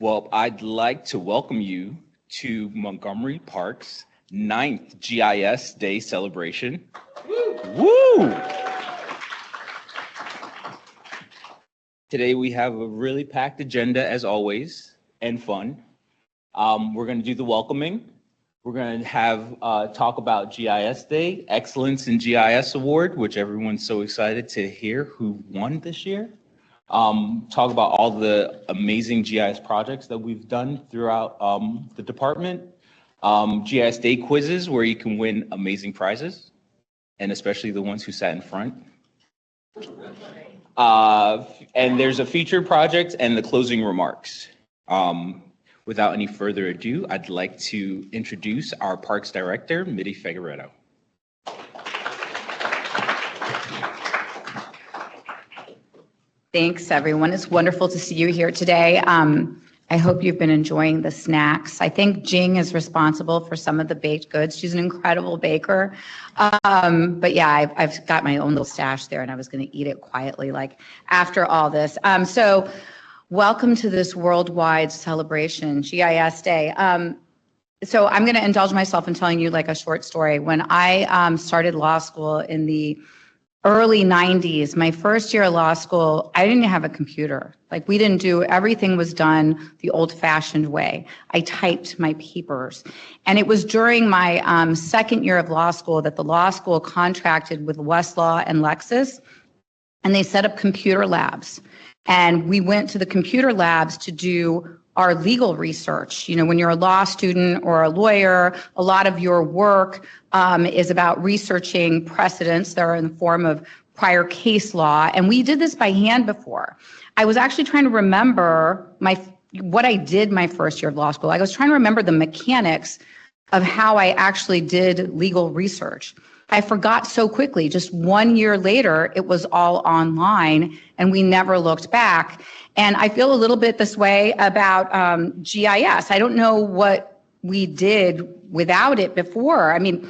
Well, I'd like to welcome you to Montgomery Parks' 9th GIS Day celebration. Woo! Today we have a really packed agenda as always, and fun. We're going to do the welcoming. We're going to have talk about GIS Day, Excellence in GIS Award, which everyone's so excited to hear who won this year. Talk about all the amazing GIS projects that we've done throughout the department. GIS Day quizzes where you can win amazing prizes, and especially the ones who sat in front. And there's a featured project and the closing remarks. Without any further ado, I'd like to introduce our Parks Director, Mitty Figueredo. Thanks, everyone. It's wonderful to see you here today. I hope you've been enjoying the snacks. I think Jing is responsible for some of the baked goods. She's an incredible baker. But yeah, I've got my own little stash there, and I was going to eat it quietly like after all this. So welcome to this worldwide celebration, GIS Day. So I'm going to indulge myself in telling you like a short story. When I started law school in the early 90s, my first year of law school, I didn't have a computer. Like we didn't do, everything was done the old fashioned way. I typed my papers. And it was during my second year of law school that the law school contracted with Westlaw and Lexis, and they set up computer labs. And we went to the computer labs to do our legal research. You know, when you're a law student or a lawyer, a lot of your work is about researching precedents that are in the form of prior case law. And we did this by hand before. I was actually trying to remember what I did my first year of law school. I was trying to remember the mechanics of how I actually did legal research. I forgot so quickly. Just 1 year later, it was all online and we never looked back. And I feel a little bit this way about GIS. I don't know what we did without it before. I mean,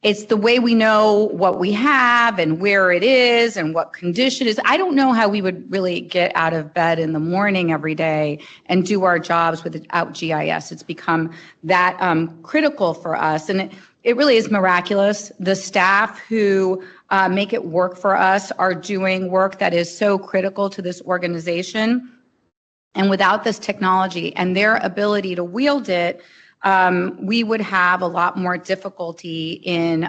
it's the way we know what we have and where it is and what condition it is. I don't know how we would really get out of bed in the morning every day and do our jobs without GIS. It's become that critical for us. And it really is miraculous. The staff who make it work for us are doing work that is so critical to this organization. And without this technology and their ability to wield it, we would have a lot more difficulty in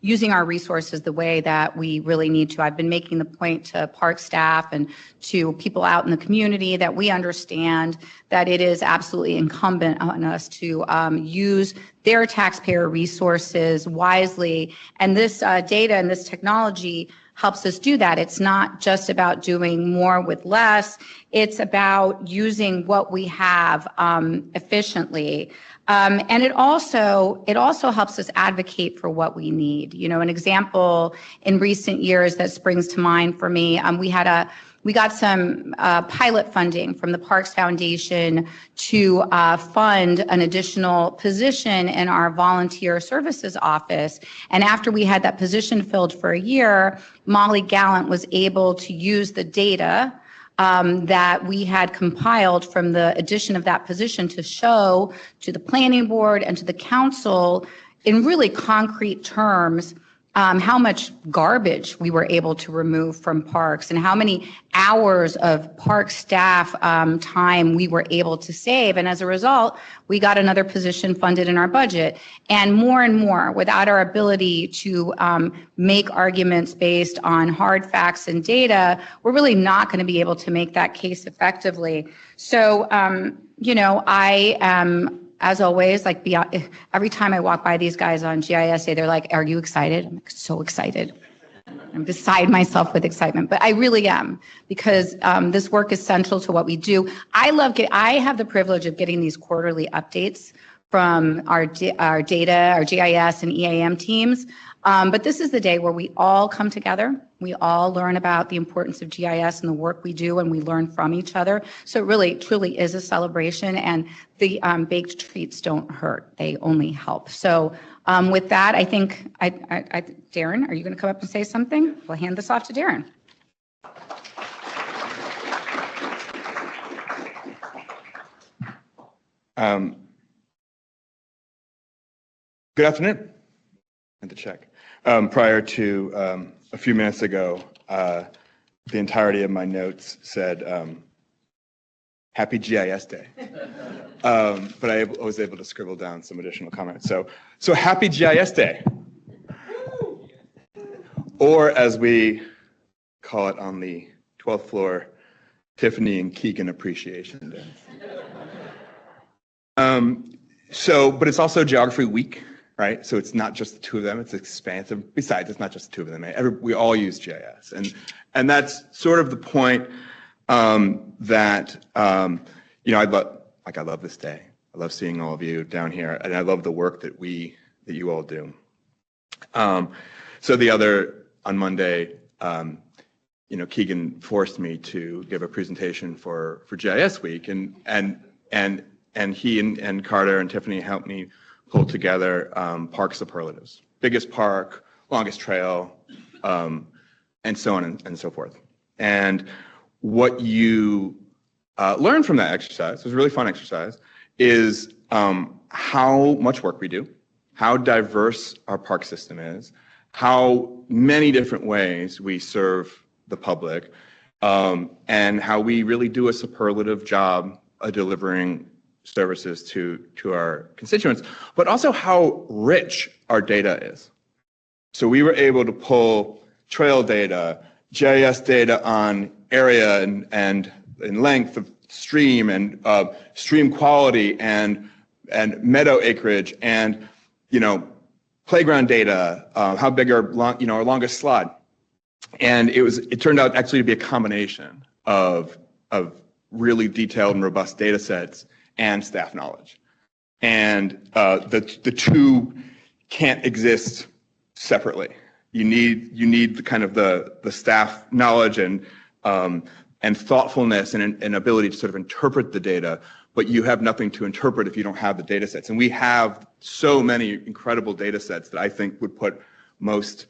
using our resources the way that we really need to. I've been making the point to park staff and to people out in the community that we understand that it is absolutely incumbent on us to use their taxpayer resources wisely. And this data and this technology helps us do that. It's not just about doing more with less. It's about using what we have efficiently. And it also helps us advocate for what we need. You know, an example in recent years that springs to mind for me, we got some pilot funding from the Parks Foundation to fund an additional position in our volunteer services office. And after we had that position filled for a year, Molly Gallant was able to use the data that we had compiled from the addition of that position to show to the planning board and to the council in really concrete terms how much garbage we were able to remove from parks and how many hours of park staff time we were able to save. And as a result, we got another position funded in our budget. And more, without our ability to make arguments based on hard facts and data, we're really not going to be able to make that case effectively. So, you know, I am, as always, like every time I walk by these guys on GIS Day, they're like, "Are you excited?" I'm like, so excited. I'm beside myself with excitement, but I really am, because this work is central to what we do. I have the privilege of getting these quarterly updates from our data, our GIS and EAM teams. But this is the day where we all come together. We all learn about the importance of GIS and the work we do, and we learn from each other. So it really, truly is a celebration, and the baked treats don't hurt. They only help. So with that, I think, Darren, are you going to come up and say something? We'll hand this off to Darren. Um, Good afternoon. And to check. Prior to a few minutes ago, the entirety of my notes said, Happy GIS Day. But I was able to scribble down some additional comments. So Happy GIS Day. Or as we call it on the 12th floor, Tiffany and Keegan Appreciation Day. But it's also Geography Week, right? So it's not just the two of them, it's expansive. Besides, it's not just the two of them. We all use GIS. And that's sort of the point that, I love this day. I love seeing all of you down here, and I love the work that you all do. So on Monday, Keegan forced me to give a presentation for GIS Week, and he and Carter and Tiffany helped me pull together park superlatives, biggest park, longest trail, and so on and so forth. And what you learn from that exercise, it was a really fun exercise, is how much work we do, how diverse our park system is, how many different ways we serve the public, and how we really do a superlative job of delivering services to our constituents, but also how rich our data is. So we were able to pull trail data, GIS data on area and length of stream and stream quality and meadow acreage and playground data, how big our longest slot. And it turned out actually to be a combination of really detailed and robust data sets and staff knowledge. And the two can't exist separately. You need the kind of the staff knowledge and thoughtfulness and ability to sort of interpret the data, but you have nothing to interpret if you don't have the data sets. And we have so many incredible data sets that I think would put most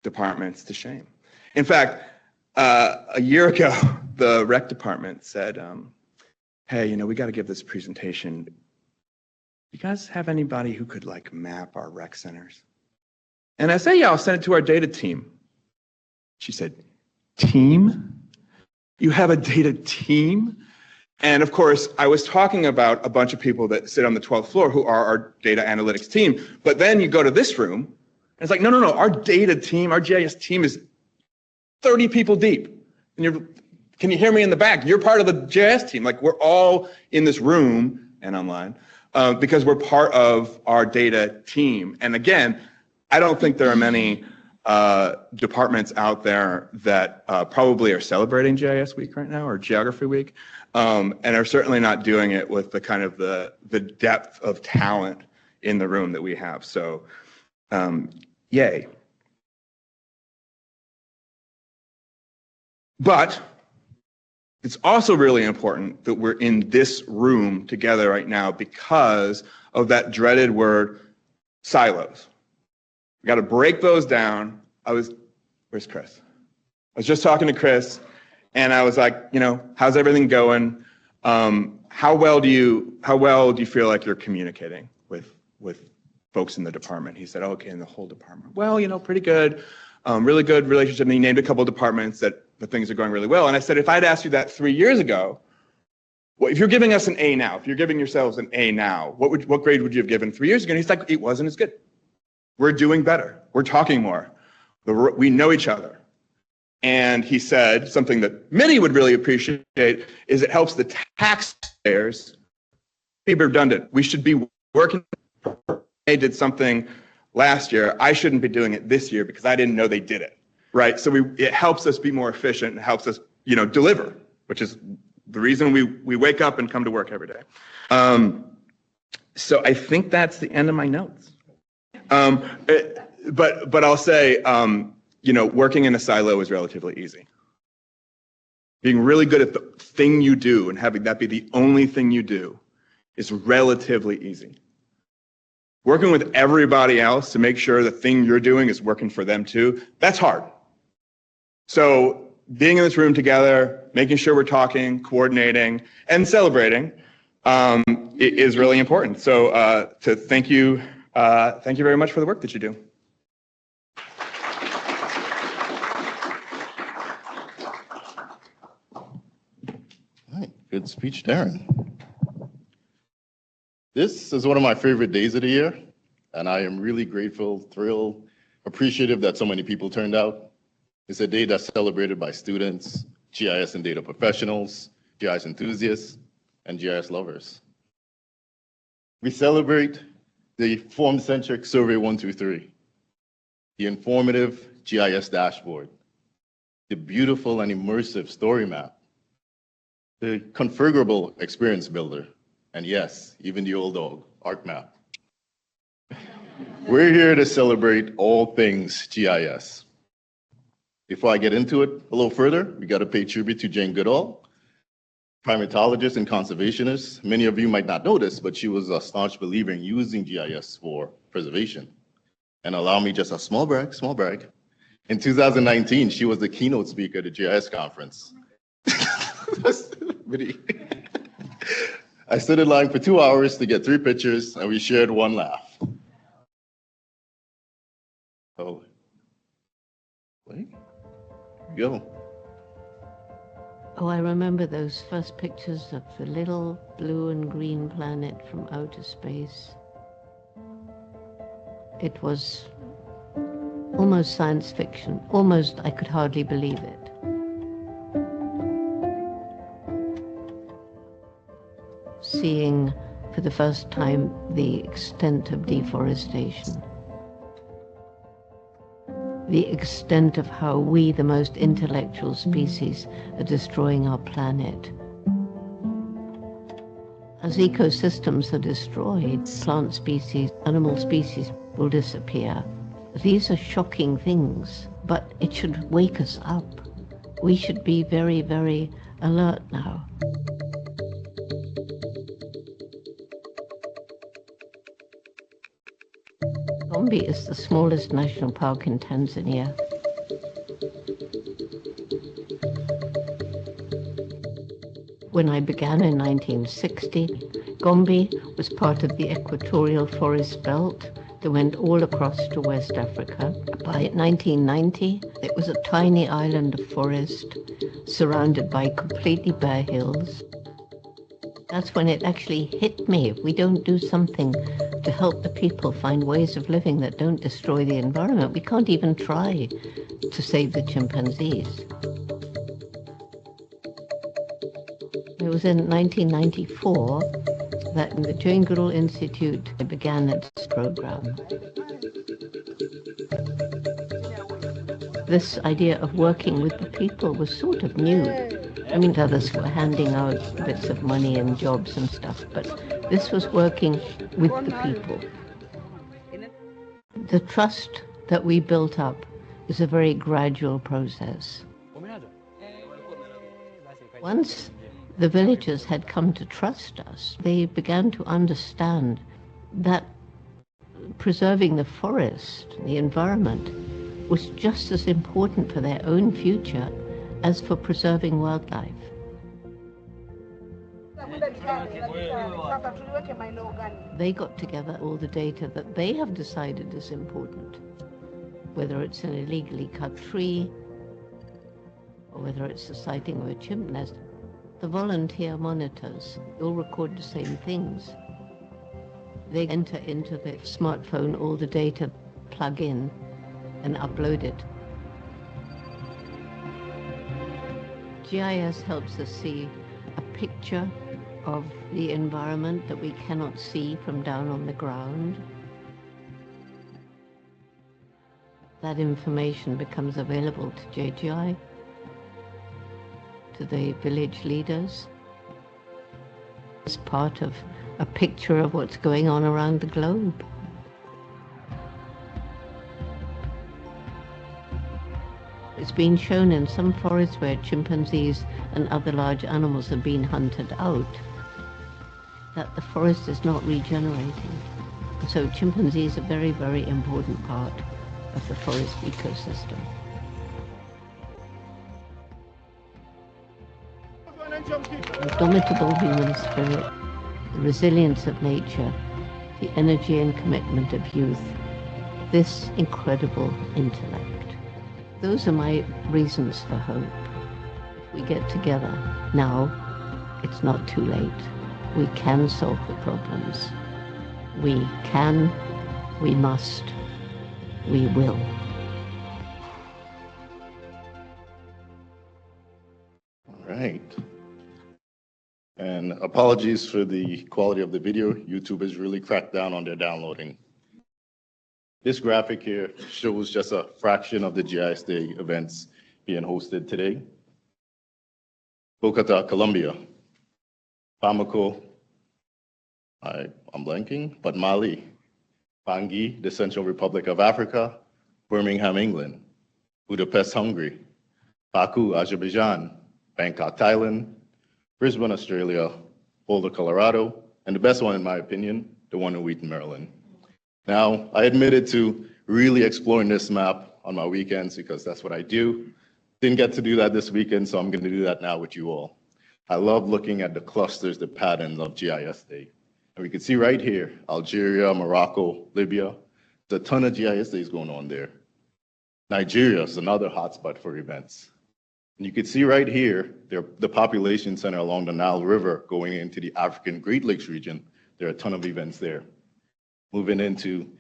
departments to shame. In fact, a year ago, the rec department said, hey, we got to give this presentation. You guys have anybody who could map our rec centers? And I said, yeah, I'll send it to our data team. She said, team? You have a data team? And of course, I was talking about a bunch of people that sit on the 12th floor who are our data analytics team. But then you go to this room, and it's like, no, our data team, our GIS team is 30 people deep. And can you hear me in the back? You're part of the GIS team. We're all in this room and online because we're part of our data team. And again, I don't think there are many departments out there that probably are celebrating GIS Week right now or Geography Week, and are certainly not doing it with the kind of the depth of talent in the room that we have. So, yay. But it's also really important that we're in this room together right now because of that dreaded word, silos. We got to break those down. Where's Chris? I was just talking to Chris, and I was like, how's everything going? How well do you feel like you're communicating with folks in the department? He said, okay, in the whole department. Well, pretty good, really good relationship. And he named a couple of departments that things are going really well. And I said, if I'd asked you that 3 years ago, if you're giving us an A now, if you're giving yourselves an A now, what grade would you have given 3 years ago? And he's like, it wasn't as good. We're doing better. We're talking more. We know each other. And he said something that many would really appreciate is it helps the taxpayers be redundant. We should be working. They did something last year. I shouldn't be doing it this year because I didn't know they did it. Right? So it helps us be more efficient and helps us, deliver, which is the reason we wake up and come to work every day. So I think that's the end of my notes. But I'll say, working in a silo is relatively easy. Being really good at the thing you do and having that be the only thing you do is relatively easy. Working with everybody else to make sure the thing you're doing is working for them too, that's hard. So being in this room together, making sure we're talking, coordinating, and celebrating is really important. So to thank you very much for the work that you do. All right, good speech, Darren. This is one of my favorite days of the year, and I am really grateful, thrilled, appreciative that so many people turned out. It's a day that's celebrated by students, GIS and data professionals, GIS enthusiasts, and GIS lovers. We celebrate the form-centric Survey 123, the informative GIS dashboard, the beautiful and immersive story map, the configurable experience builder, and yes, even the old dog, ArcMap. We're here to celebrate all things GIS. Before I get into it a little further, we got to pay tribute to Jane Goodall, primatologist and conservationist. Many of you might not know this, but she was a staunch believer in using GIS for preservation. And allow me just a small brag. In 2019, she was the keynote speaker at the GIS conference. I stood in line for 2 hours to get 3 pictures, and we shared 1 laugh. Oh, wait, go. Oh, I remember those first pictures of the little blue and green planet from outer space. It was almost science fiction. Almost, I could hardly believe it. Seeing for the first time the extent of deforestation. The extent of how we, the most intellectual species, are destroying our planet. As ecosystems are destroyed, plant species, animal species will disappear. These are shocking things, but it should wake us up. We should be very, very alert now. Gombe is the smallest national park in Tanzania. When I began in 1960, Gombe was part of the equatorial forest belt that went all across to West Africa. By 1990, it was a tiny island of forest surrounded by completely bare hills. That's when it actually hit me. If we don't do something to help the people find ways of living that don't destroy the environment, we can't even try to save the chimpanzees. It was in 1994 that the Jane Goodall Institute began its program. This idea of working with the people was sort of new. I mean, others were handing out bits of money and jobs and stuff, but this was working with the people. The trust that we built up is a very gradual process. Once the villagers had come to trust us, they began to understand that preserving the forest, the environment, was just as important for their own future as for preserving wildlife. They got together all the data that they have decided is important, whether it's an illegally cut tree, or whether it's the sighting of a chimp nest. The volunteer monitors all record the same things. They enter into the smartphone all the data, plug in, and upload it. GIS helps us see a picture of the environment that we cannot see from down on the ground. That information becomes available to JGI, to the village leaders, as part of a picture of what's going on around the globe. It's been shown in some forests where chimpanzees and other large animals have been hunted out that the forest is not regenerating. So chimpanzees are a very, very important part of the forest ecosystem. Indomitable human spirit. the resilience of nature, the energy and commitment of youth, this incredible intellect. Those are my reasons for hope. If we get together now, it's not too late. We can solve the problems. We can, we must, we will. All right. And apologies for the quality of the video. YouTube has really cracked down on their downloading. This graphic here shows just a fraction of the GIS Day events being hosted today. Bogota, Colombia. Bamako, I'm blanking, but Mali. Bangui, the Central Republic of Africa. Birmingham, England. Budapest, Hungary. Baku, Azerbaijan. Bangkok, Thailand. Brisbane, Australia. Boulder, Colorado. And the best one, in my opinion, the one in Wheaton, Maryland. Now, I admitted to really exploring this map on my weekends because that's what I do. Didn't get to do that this weekend, so I'm going to do that now with you all. I love looking at the clusters, the patterns of GIS Day. And we can see right here, Algeria, Morocco, Libya. There's a ton of GIS days going on there. Nigeria is another hotspot for events. And you can see right here, the population center along the Nile River going into the African Great Lakes region. There are a ton of events there. Moving into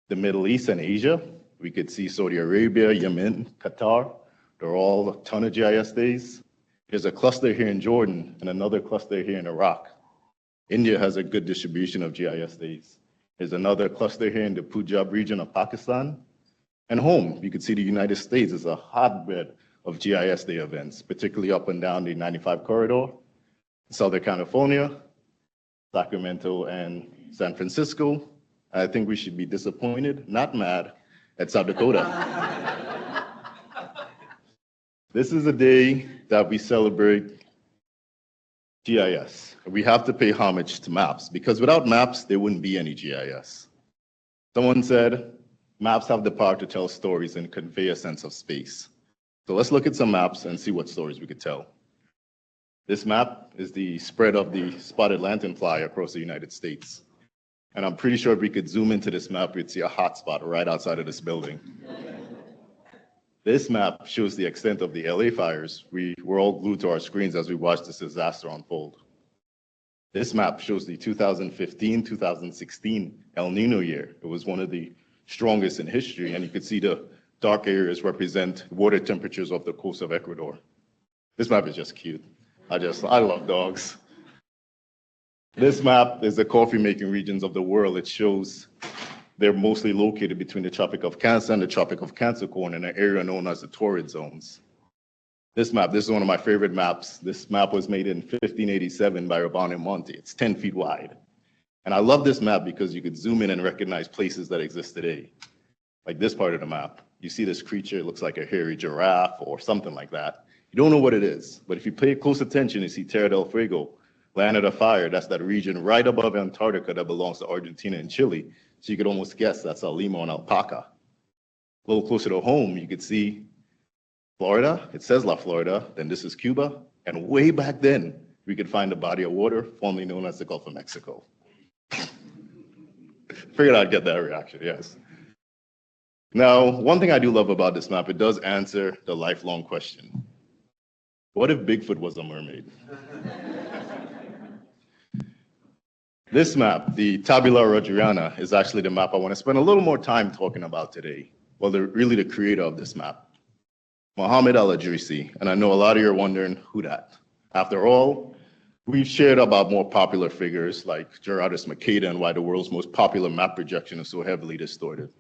the Middle East and Asia, we could see Saudi Arabia, Yemen, Qatar. They're all a ton of GIS days. There's a cluster here in Jordan and another cluster here in Iraq. India has a good distribution of GIS days. There's another cluster here in the Punjab region of Pakistan. And home, you can see the United States is a hotbed of GIS Day events, particularly up and down the 95 corridor, Southern California, Sacramento, and San Francisco. I think we should be disappointed, not mad, at South Dakota. This is a day that we celebrate GIS. We have to pay homage to maps, because without maps, there wouldn't be any GIS. Someone said, maps have the power to tell stories and convey a sense of space. So let's look at some maps and see what stories we could tell. This map is the spread of the spotted lanternfly across the United States. And I'm pretty sure if we could zoom into this map, we'd see a hot spot right outside of this building. This map shows the extent of the LA fires. We were all glued to our screens as we watched this disaster unfold. This map shows the 2015-2016 El Nino year. It was one of the strongest in history, and you could see the dark areas represent water temperatures off the coast of Ecuador. This map is just cute. I love dogs. This map is the coffee-making regions of the world. It shows they're mostly located between the Tropic of Cancer and the Tropic of Capricorn in an area known as the torrid zones. This is one of my favorite maps. This map was made in 1587 by Urbano Monte. It's 10 feet wide. And I love this map because you could zoom in and recognize places that exist today. Like this part of the map. You see this creature, it looks like a hairy giraffe or something like that. You don't know what it is, but if you pay close attention, you see Terra del Fuego, Land of the Fire. That's that region right above Antarctica that belongs to Argentina and Chile. So you could almost guess that's a lemur and alpaca. A little closer to home, you could see Florida. It says La Florida, then this is Cuba. And way back then, we could find a body of water formerly known as the Gulf of Mexico. Figured I'd get that reaction, yes. Now, one thing I do love about this map, it does answer the lifelong question. What if Bigfoot was a mermaid? This map, the Tabula Rogeriana, is actually the map I want to spend a little more time talking about today. Well, really the creator of this map, Mohammed Al-Idrisi. And I know a lot of you are wondering who that. After all, we've shared about more popular figures like Gerardus Mercator and why the world's most popular map projection is so heavily distorted.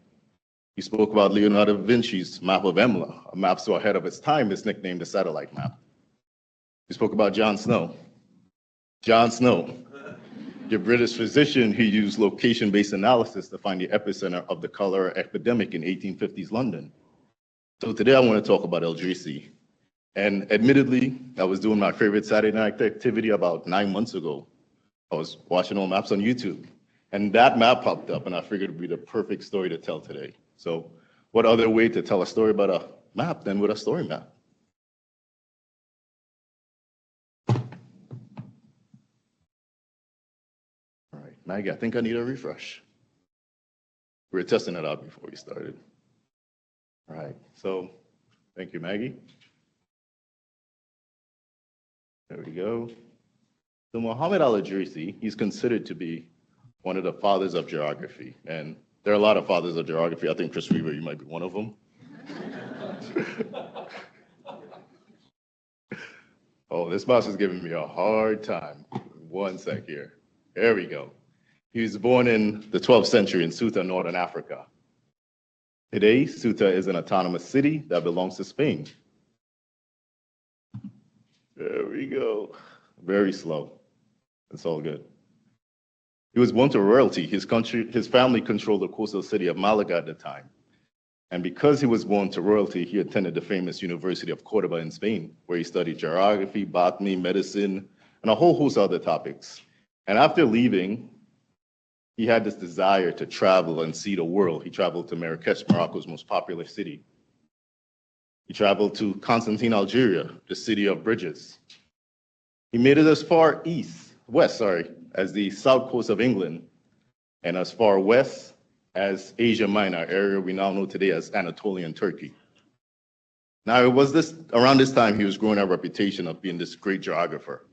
We spoke about Leonardo da Vinci's map of Emla, a map so ahead of its time is nicknamed the satellite map. We spoke about John Snow. John Snow, the British physician who used location-based analysis to find the epicenter of the cholera epidemic in 1850s London. So today I want to talk about Idrisi. And admittedly, I was doing my favorite Saturday night activity about 9 months ago. I was watching all maps on YouTube. And that map popped up, and I figured it would be the perfect story to tell today. So what other way to tell a story about a map than with a story map? Maggie, I think I need a refresh. We were testing it out before we started. All right, so thank you, Maggie. There we go. So Muhammad al-Idrisi, he's considered to be one of the fathers of geography. And there are a lot of fathers of geography. I think Chris Weaver, you might be one of them. Oh, this mouse is giving me a hard time. One sec here. There we go. He was born in the 12th century in Ceuta, Northern Africa. Today, Ceuta is an autonomous city that belongs to Spain. There we go. Very slow. It's all good. He was born to royalty. His family controlled the coastal city of Malaga at the time. And because he was born to royalty, he attended the famous University of Cordoba in Spain, where he studied geography, botany, medicine, and a whole host of other topics. And after leaving, he had this desire to travel and see the world. He traveled to Marrakesh, Morocco's most popular city. He traveled to Constantine, Algeria, the city of bridges. He made it as far west, as the south coast of England, and as far west as Asia Minor, area we now know today as Anatolian Turkey. Now, it was around this time he was growing a reputation of being this great geographer.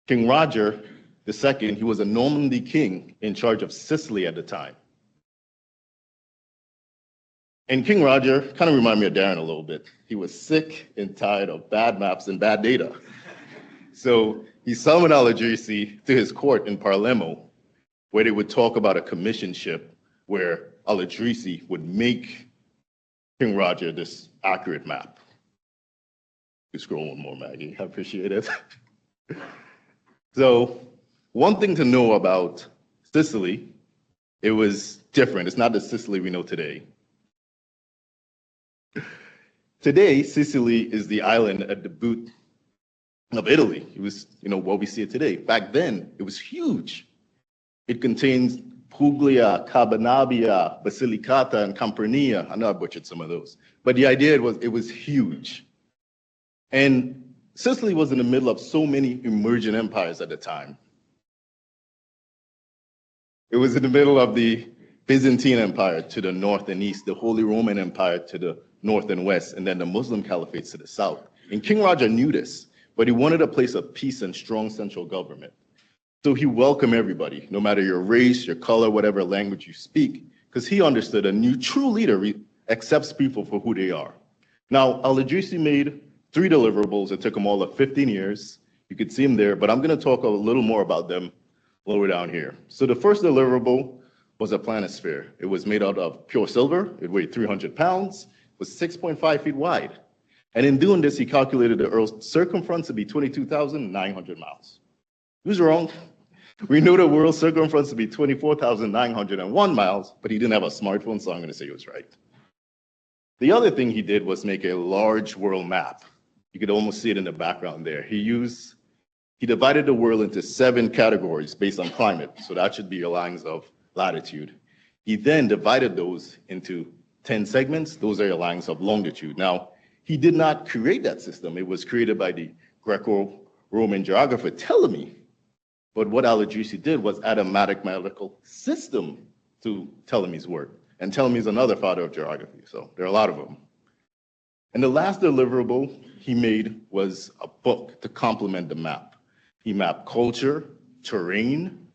King Roger II, he was a Normandy king in charge of Sicily at the time. And King Roger kind of reminded me of Darren a little bit. He was sick and tired of bad maps and bad data. So he summoned al-Idrisi to his court in Palermo, where they would talk about a commission ship where al-Idrisi would make King Roger this accurate map. You scroll one more, Maggie. I appreciate it. So one thing to know about Sicily, it was different. It's not the Sicily we know today. Today, Sicily is the island at the boot of Italy. It was, what we see it today. Back then, it was huge. It contains Puglia, Cabanabia, Basilicata, and Campania. I know I butchered some of those. But the idea was it was huge. And Sicily was in the middle of so many emerging empires at the time. It was in the middle of the Byzantine Empire to the north and east, the Holy Roman Empire to the north and west, and then the Muslim caliphates to the south. And King Roger knew this, but he wanted a place of peace and strong central government. So he welcomed everybody, no matter your race, your color, whatever language you speak, because he understood a new true leader accepts people for who they are. Now, al-Idrisi made 3 deliverables. It took him all of 15 years. You could see him there, but I'm going to talk a little more about them lower down here. So the first deliverable was a planisphere. It was made out of pure silver. It weighed 300 pounds, was 6.5 feet wide. And in doing this, he calculated the Earth's circumference to be 22,900 miles. He was wrong. We knew the world's circumference to be 24,901 miles, but he didn't have a smartphone, so I'm going to say he was right. The other thing he did was make a large world map. You could almost see it in the background there. He divided the world into 7 categories based on climate, so that should be your lines of latitude. He then divided those into 10 segments. Those are your lines of longitude. Now, he did not create that system. It was created by the Greco-Roman geographer Ptolemy. But what al-Idrisi did was add a mathematical system to Ptolemy's work. And Ptolemy is another father of geography, so there are a lot of them. And the last deliverable he made was a book to complement the map. He mapped culture, terrain,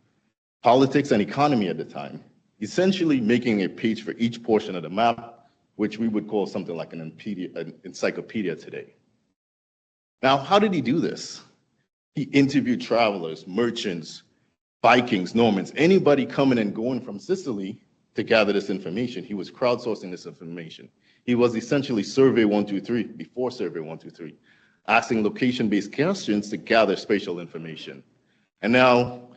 politics, and economy at the time, essentially making a page for each portion of the map, which we would call something like an encyclopedia today. Now, how did he do this? He interviewed travelers, merchants, Vikings, Normans, anybody coming and going from Sicily to gather this information. He was crowdsourcing this information. He was essentially Survey 123, before Survey 123, asking location-based questions to gather spatial information. And now,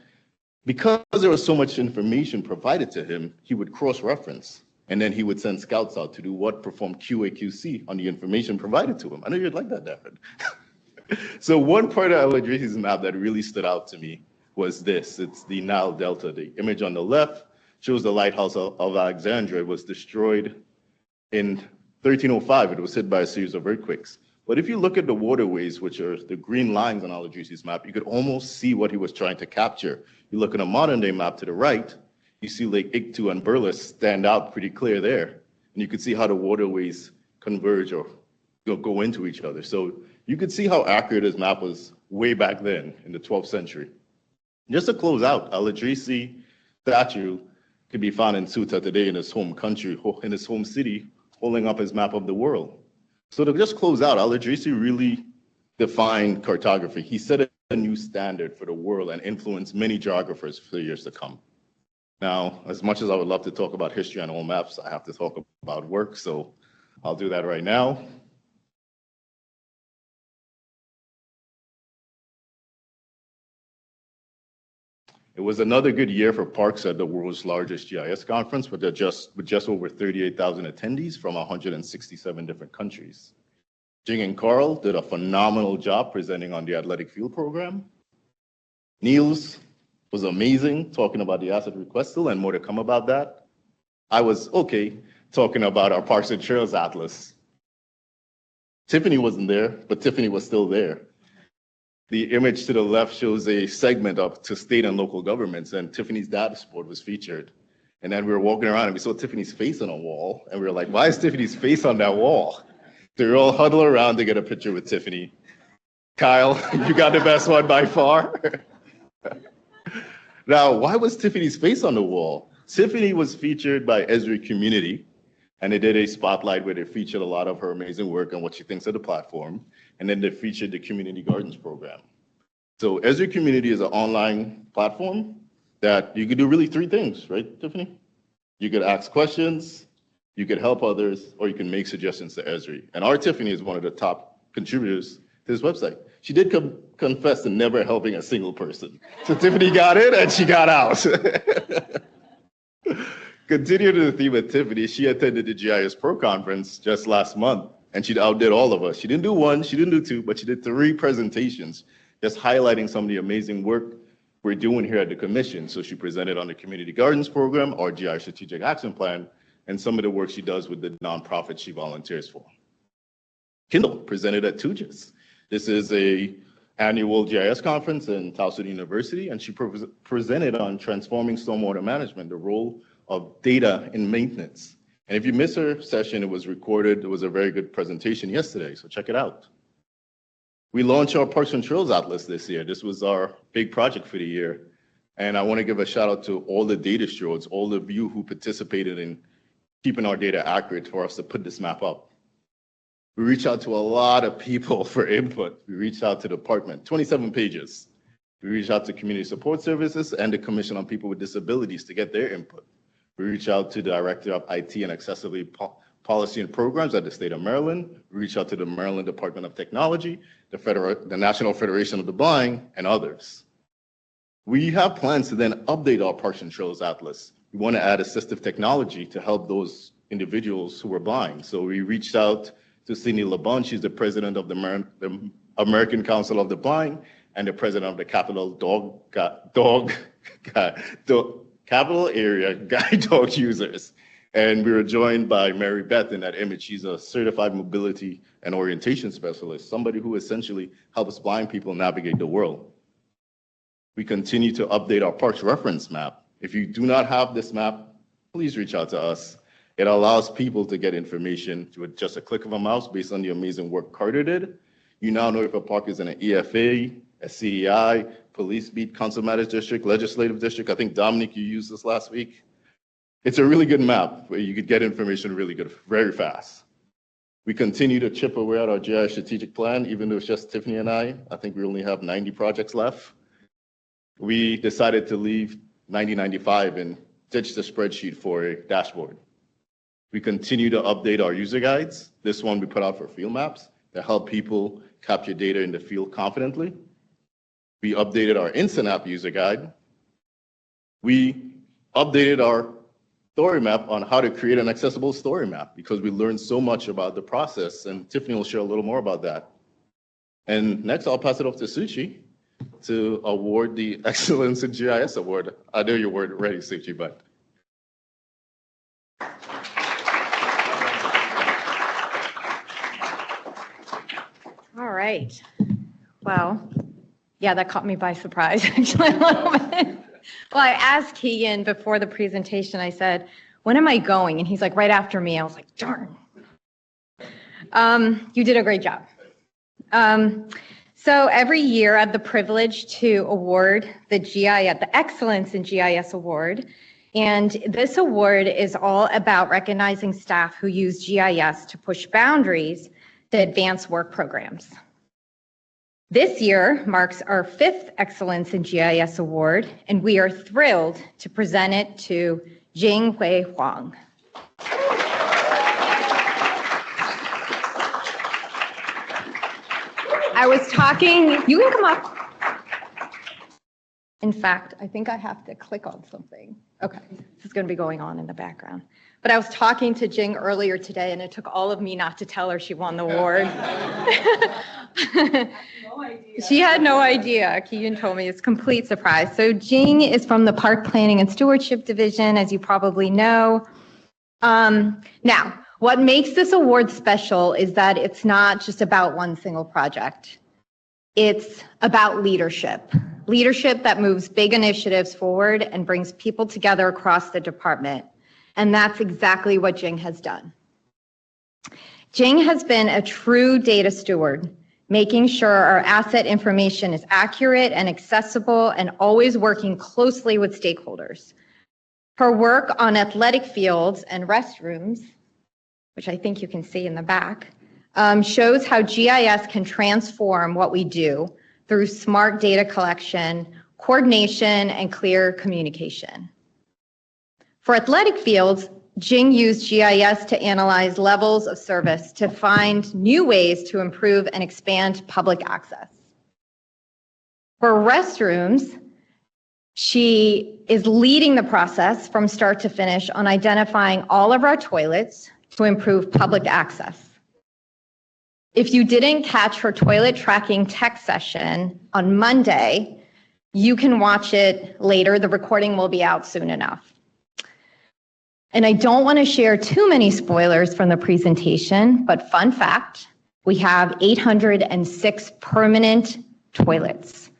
because there was so much information provided to him, he would cross-reference, and then he would send scouts out to do what? Perform QA/QC on the information provided to him. I know you'd like that, David. So one part of al-Idrisi's map that really stood out to me was this. It's the Nile Delta. The image on the left shows the lighthouse of Alexandria. It was destroyed in 1305. It was hit by a series of earthquakes. But if you look at the waterways, which are the green lines on Al-Idrisi's map, you could almost see what he was trying to capture. You look at a modern day map to the right, you see Lake Iktu and Burles stand out pretty clear there. And you could see how the waterways converge or go into each other. So you could see how accurate his map was way back then in the 12th century. Just to close out, Al-Idrisi statue can be found in Ceuta today in his home country, in his home city, holding up his map of the world. So to just close out, Al-Idrisi really defined cartography. He set a new standard for the world and influenced many geographers for the years to come. Now, as much as I would love to talk about history on all maps, I have to talk about work, so I'll do that right now. It was another good year for parks at the world's largest GIS conference, with just over 38,000 attendees from 167 different countries. Jing and Carl did a phenomenal job presenting on the athletic field program. Niels was amazing talking about the asset request tool and more to come about that. I was okay talking about our Parks and Trails Atlas. Tiffany wasn't there, but Tiffany was still there. The image to the left shows a segment up to state and local governments, and Tiffany's dashboard was featured. And then we were walking around and we saw Tiffany's face on a wall, and we were like, why is Tiffany's face on that wall? So we all huddle around to get a picture with Tiffany. Kyle, you got the best one by far. Now, why was Tiffany's face on the wall? Tiffany was featured by Esri Community, and they did a spotlight where they featured a lot of her amazing work and what she thinks of the platform. And then they featured the Community Gardens program. So Esri Community is an online platform that you could do really three things, right, Tiffany? You could ask questions, you could help others, or you can make suggestions to Esri. And our Tiffany is one of the top contributors to this website. She did confess to never helping a single person. So Tiffany got in and she got out. Continuing to the theme of Tiffany, she attended the GIS Pro Conference just last month, and she outdid all of us. She didn't do one, she didn't do two, but she did 3 presentations, just highlighting some of the amazing work we're doing here at the Commission. So she presented on the Community Gardens Program, our GIS Strategic Action Plan, and some of the work she does with the nonprofit she volunteers for. Kendall presented at TUGIS. This is a annual GIS conference in Towson University, and she presented on transforming stormwater management, the role of data in maintenance. And if you missed her session, it was recorded. It was a very good presentation yesterday, so check it out. We launched our Parks and Trails Atlas this year. This was our big project for the year. And I want to give a shout out to all the data stewards, all of you who participated in keeping our data accurate for us to put this map up. We reached out to a lot of people for input. We reached out to the department, 27 pages. We reached out to community support services and the Commission on People with Disabilities to get their input. We reached out to the Director of IT and Accessibility Policy and Programs at the state of Maryland. We reached out to the Maryland Department of Technology, the National Federation of the Blind, and others. We have plans to then update our Parks and Trails Atlas. We want to add assistive technology to help those individuals who are blind. So we reached out to Cindy LeBon. She's the president of the American Council of the Blind and the president of the Capital Area Guide Dog Users. And we were joined by Mary Beth in that image. She's a certified mobility and orientation specialist, somebody who essentially helps blind people navigate the world. We continue to update our parks reference map. If you do not have this map, please reach out to us. It allows people to get information with just a click of a mouse based on the amazing work Carter did. You now know if a park is in an EFA, a CEI, police beat, council matters district, legislative district. I think Dominic, you used this last week. It's a really good map where you could get information really good, very fast. We continue to chip away at our GIS strategic plan, even though it's just Tiffany and I. I think we only have 90 projects left. We decided to leave 9095 and ditch the spreadsheet for a dashboard. We continue to update our user guides. This one we put out for field maps to help people capture data in the field confidently. We updated our Instant App user guide. We updated our story map on how to create an accessible story map because we learned so much about the process, and Tiffany will share a little more about that. And next, I'll pass it off to Suchi to award the Excellence in GIS Award. I know you weren't ready, Suchi, but. right. Well, yeah, that caught me by surprise, actually, a little bit. Well, I asked Keegan before the presentation, I said, when am I going? And he's like, right after me. I was like, darn. You did a great job. So every year I have the privilege to award the GIS, the Excellence in GIS Award. And this award is all about recognizing staff who use GIS to push boundaries to advance work programs. This year marks our 5th Excellence in GIS Award, and we are thrilled to present it to Jing Hui Huang. I was talking, you can come up. In fact, I think I have to click on something. Okay, this is going to be going on in the background. But I was talking to Jing earlier today, and it took all of me not to tell her she won the award. She had no idea. Keegan told me it's a complete surprise. So Jing is from the Park Planning and Stewardship Division, as you probably know. Now, what makes this award special is that it's not just about one single project. It's about leadership. Leadership that moves big initiatives forward and brings people together across the department. And that's exactly what Jing has done. Jing has been a true data steward, making sure our asset information is accurate and accessible and always working closely with stakeholders. Her work on athletic fields and restrooms, which I think you can see in the back, shows how GIS can transform what we do through smart data collection, coordination, and clear communication. For athletic fields, Jing used GIS to analyze levels of service to find new ways to improve and expand public access. For restrooms, she is leading the process from start to finish on identifying all of our toilets to improve public access. If you didn't catch her toilet tracking tech session on Monday, you can watch it later. The recording will be out soon enough. And I don't want to share too many spoilers from the presentation, but fun fact, we have 806 permanent toilets.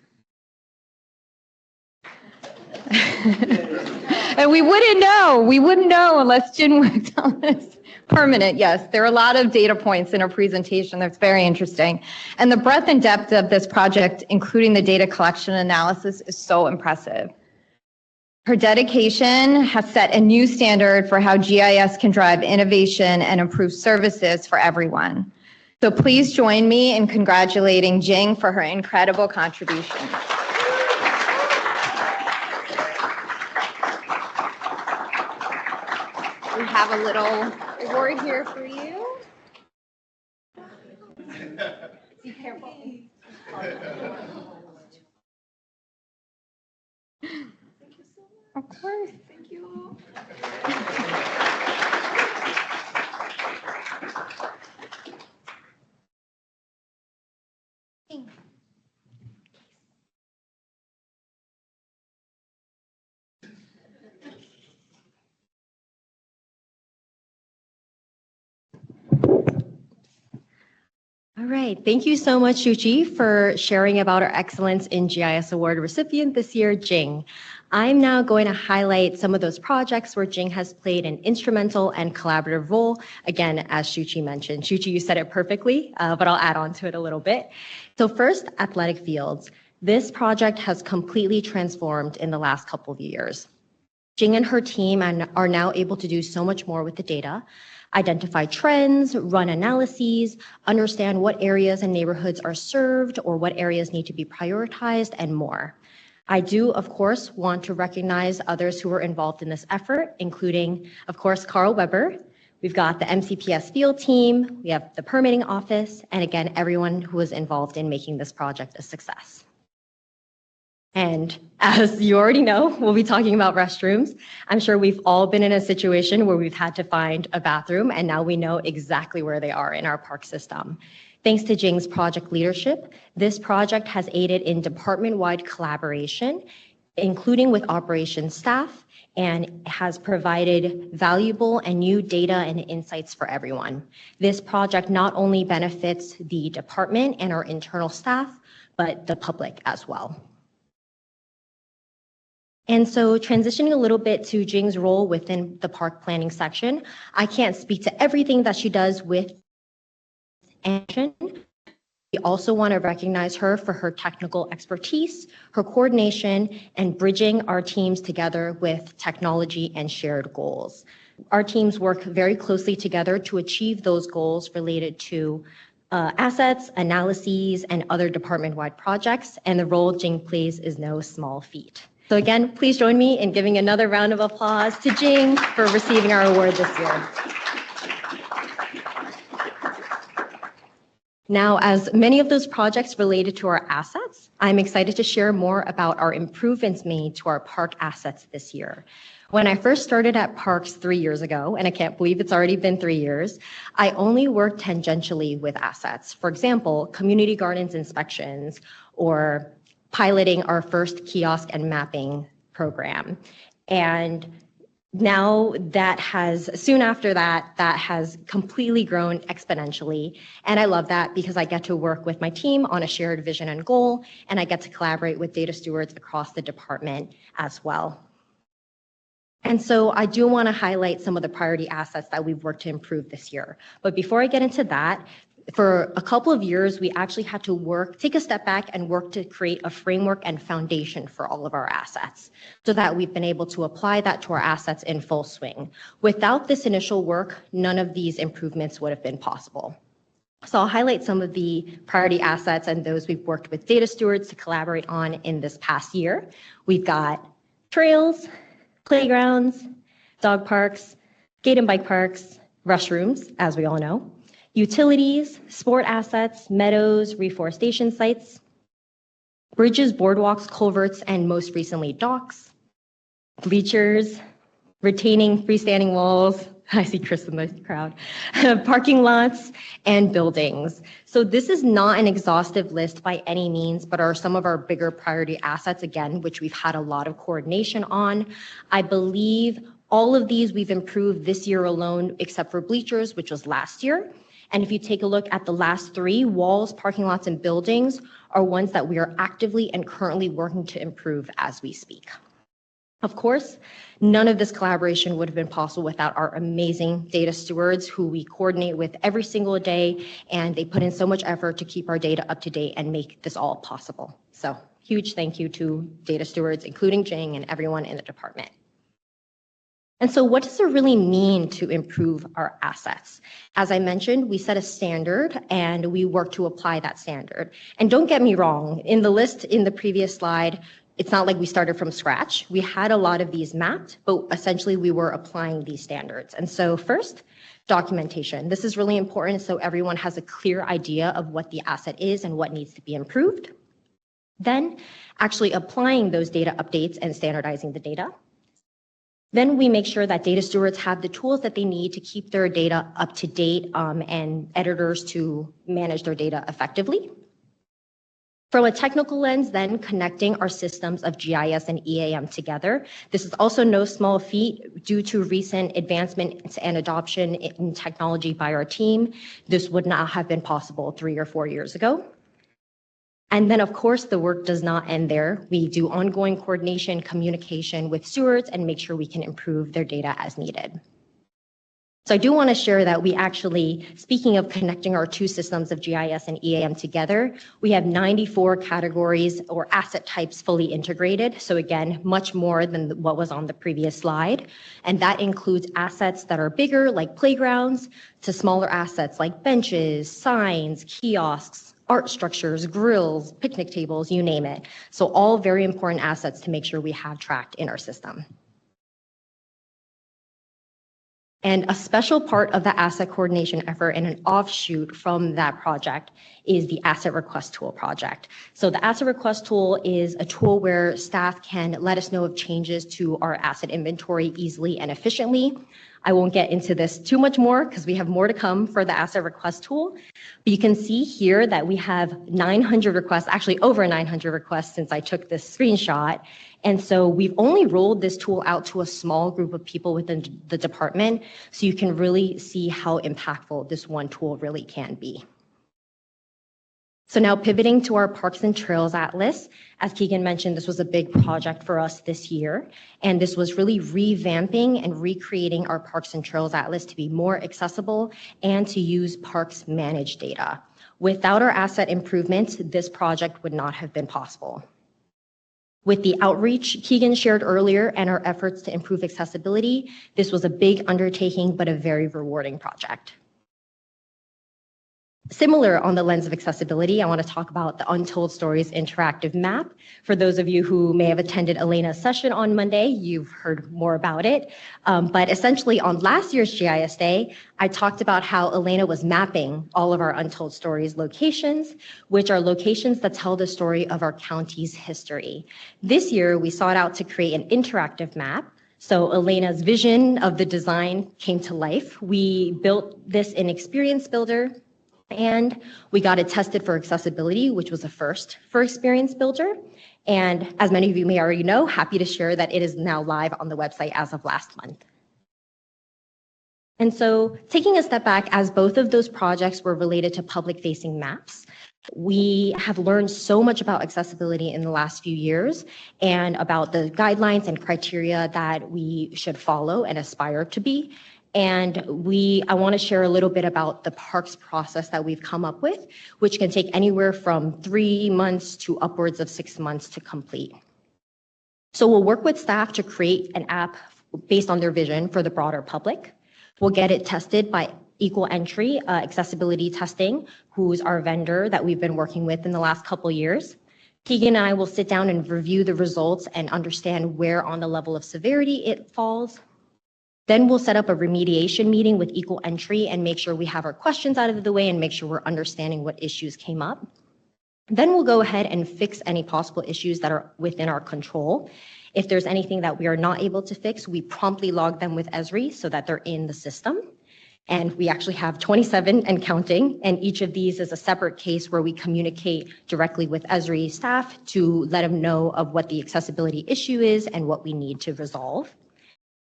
And we wouldn't know unless Jin worked on this. Permanent, yes. There are a lot of data points in our presentation that's very interesting. And the breadth and depth of this project, including the data collection analysis, is so impressive. Her dedication has set a new standard for how GIS can drive innovation and improve services for everyone. So please join me in congratulating Jing for her incredible contribution. We have a little award here for you. Be careful. Of course, thank you. All right, thank you so much, Shuchi, for sharing about our Excellence in GIS Award recipient this year, Jing. I'm now going to highlight some of those projects where Jing has played an instrumental and collaborative role, again, as Shuchi mentioned. Shuchi, you said it perfectly, but I'll add on to it a little bit. So first, athletic fields. This project has completely transformed in the last couple of years. Jing and her team are now able to do so much more with the data, identify trends, run analyses, understand what areas and neighborhoods are served or what areas need to be prioritized, and more. I do, of course, want to recognize others who were involved in this effort, including, of course, Carl Weber. We've got the MCPS field team, we have the permitting office, and again, everyone who was involved in making this project a success. And as you already know, we'll be talking about restrooms. I'm sure we've all been in a situation where we've had to find a bathroom, and now we know exactly where they are in our park system. Thanks to Jing's project leadership, this project has aided in department-wide collaboration including with operations staff, and has provided valuable and new data and insights for everyone. This project not only benefits the department and our internal staff, but the public as well. And so transitioning a little bit to Jing's role within the park planning section, I can't speak to everything that she does with action. We also want to recognize her for her technical expertise, her coordination, and bridging our teams together with technology and shared goals. Our teams work very closely together to achieve those goals related to assets, analyses, and other department-wide projects, and the role Jing plays is no small feat. So again, please join me in giving another round of applause to Jing for receiving our award this year. Now, as many of those projects related to our assets, I'm excited to share more about our improvements made to our park assets this year. When I first started at Parks 3 years ago, and I can't believe it's already been 3 years, I only worked tangentially with assets. For example, community gardens inspections or piloting our first kiosk and mapping program. And now soon after that has completely grown exponentially. And I love that because I get to work with my team on a shared vision and goal, and I get to collaborate with data stewards across the department as well. And so I do want to highlight some of the priority assets that we've worked to improve this year. But before I get into that, for a couple of years, we actually had to take a step back and work to create a framework and foundation for all of our assets so that we've been able to apply that to our assets in full swing. Without this initial work, none of these improvements would have been possible. So I'll highlight some of the priority assets and those we've worked with data stewards to collaborate on in this past year. We've got trails, playgrounds, dog parks, skate and bike parks, restrooms, as we all know, utilities, sport assets, meadows, reforestation sites, bridges, boardwalks, culverts, and most recently docks, bleachers, retaining freestanding walls, I see Chris in the crowd, parking lots, and buildings. So this is not an exhaustive list by any means, but are some of our bigger priority assets, again, which we've had a lot of coordination on. I believe all of these we've improved this year alone, except for bleachers, which was last year. And if you take a look at the last 3, walls, parking lots, and buildings are ones that we are actively and currently working to improve as we speak. Of course, none of this collaboration would have been possible without our amazing data stewards who we coordinate with every single day, and they put in so much effort to keep our data up to date and make this all possible. So huge thank you to data stewards, including Jing and everyone in the department. And so what does it really mean to improve our assets? As I mentioned, we set a standard and we work to apply that standard. And don't get me wrong, in the list in the previous slide, it's not like we started from scratch. We had a lot of these mapped, but essentially we were applying these standards. And so first, documentation. This is really important so everyone has a clear idea of what the asset is and what needs to be improved. Then actually applying those data updates and standardizing the data. Then we make sure that data stewards have the tools that they need to keep their data up to date and editors to manage their data effectively. From a technical lens, then connecting our systems of GIS and EAM together. This is also no small feat due to recent advancements and adoption in technology by our team. This would not have been possible 3 or 4 years ago. And then, of course, the work does not end there. We do ongoing coordination, communication with stewards, and make sure we can improve their data as needed. So I do want to share that we actually, speaking of connecting our 2 systems of GIS and EAM together, we have 94 categories or asset types fully integrated. So again, much more than what was on the previous slide. And that includes assets that are bigger, like playgrounds, to smaller assets like benches, signs, kiosks, art structures, grills, picnic tables, you name it. So all very important assets to make sure we have tracked in our system. And a special part of the asset coordination effort and an offshoot from that project is the asset request tool project. So the asset request tool is a tool where staff can let us know of changes to our asset inventory easily and efficiently. I won't get into this too much more because we have more to come for the asset request tool. But you can see here that we have 900 requests, actually over 900 requests since I took this screenshot. And so we've only rolled this tool out to a small group of people within the department, so you can really see how impactful this one tool really can be. So now pivoting to our Parks and Trails Atlas, as Keegan mentioned, this was a big project for us this year, and this was really revamping and recreating our Parks and Trails Atlas to be more accessible and to use parks managed data. Without our asset improvements, this project would not have been possible. With the outreach Keegan shared earlier and our efforts to improve accessibility, this was a big undertaking, but a very rewarding project. Similar on the lens of accessibility, I want to talk about the Untold Stories interactive map. For those of you who may have attended Elena's session on Monday, you've heard more about it. But essentially on last year's GIS Day, I talked about how Elena was mapping all of our Untold Stories locations, which are locations that tell the story of our county's history. This year, we sought out to create an interactive map. So Elena's vision of the design came to life. We built this in Experience Builder, and we got it tested for accessibility, which was a first for Experience Builder. And as many of you may already know, happy to share that it is now live on the website as of last month. And so taking a step back, as both of those projects were related to public-facing maps, we have learned so much about accessibility in the last few years and about the guidelines and criteria that we should follow and aspire to be. And I want to share a little bit about the parks process that we've come up with, which can take anywhere from 3 months to upwards of 6 months to complete. So we'll work with staff to create an app based on their vision for the broader public. We'll get it tested by Equal Entry Accessibility Testing, who's our vendor that we've been working with in the last couple of years. Keegan and I will sit down and review the results and understand where on the level of severity it falls. Then we'll set up a remediation meeting with Equal Entry and make sure we have our questions out of the way and make sure we're understanding what issues came up. Then we'll go ahead and fix any possible issues that are within our control. If there's anything that we are not able to fix, we promptly log them with Esri so that they're in the system. And we actually have 27 and counting, and each of these is a separate case where we communicate directly with Esri staff to let them know of what the accessibility issue is and what we need to resolve.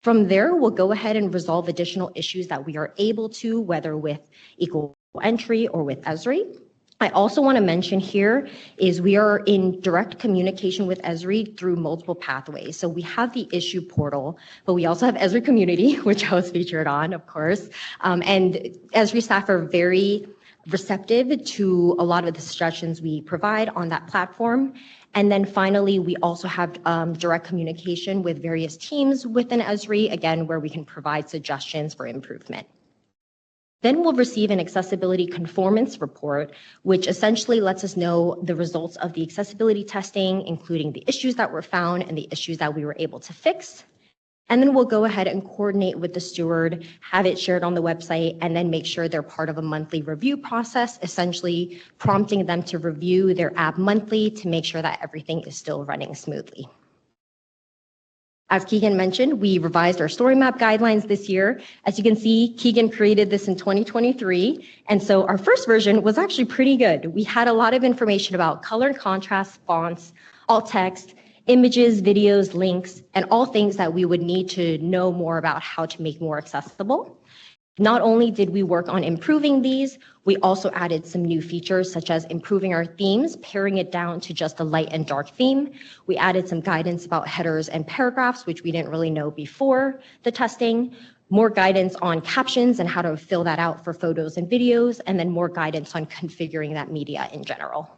From there, we'll go ahead and resolve additional issues that we are able to, whether with Equal Entry or with Esri. I also want to mention here is we are in direct communication with Esri through multiple pathways. So we have the issue portal, but we also have Esri Community, which I was featured on, of course. And Esri staff are very receptive to a lot of the suggestions we provide on that platform. And then finally, we also have direct communication with various teams within Esri, again, where we can provide suggestions for improvement. Then we'll receive an accessibility conformance report, which essentially lets us know the results of the accessibility testing, including the issues that were found and the issues that we were able to fix. And then we'll go ahead and coordinate with the steward, have it shared on the website, and then make sure they're part of a monthly review process, essentially prompting them to review their app monthly to make sure that everything is still running smoothly. As Keegan mentioned, we revised our story map guidelines this year. As you can see, Keegan created this in 2023. And so our first version was actually pretty good. We had a lot of information about color and contrast, fonts, alt text, images, videos, links, and all things that we would need to know more about how to make more accessible. Not only did we work on improving these, we also added some new features such as improving our themes, paring it down to just a light and dark theme. We added some guidance about headers and paragraphs, which we didn't really know before the testing, more guidance on captions and how to fill that out for photos and videos, and then more guidance on configuring that media in general.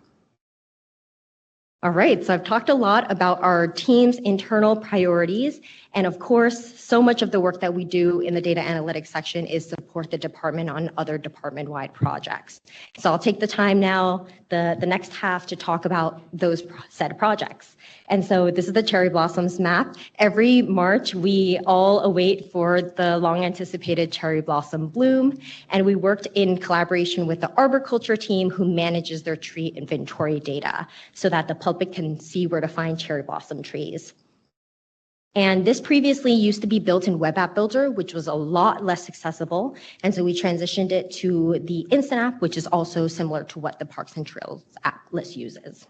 All right, so I've talked a lot about our team's internal priorities. And of course, so much of the work that we do in the data analytics section is support the department on other department-wide projects. So I'll take the time now, the next half, to talk about those said projects. And so this is the cherry blossoms map. Every March, we all await for the long-anticipated cherry blossom bloom. And we worked in collaboration with the arboriculture team who manages their tree inventory data so that the public can see where to find cherry blossom trees. And this previously used to be built in Web App Builder, which was a lot less accessible. And so we transitioned it to the Instant App, which is also similar to what the Parks and Trails Atlas uses.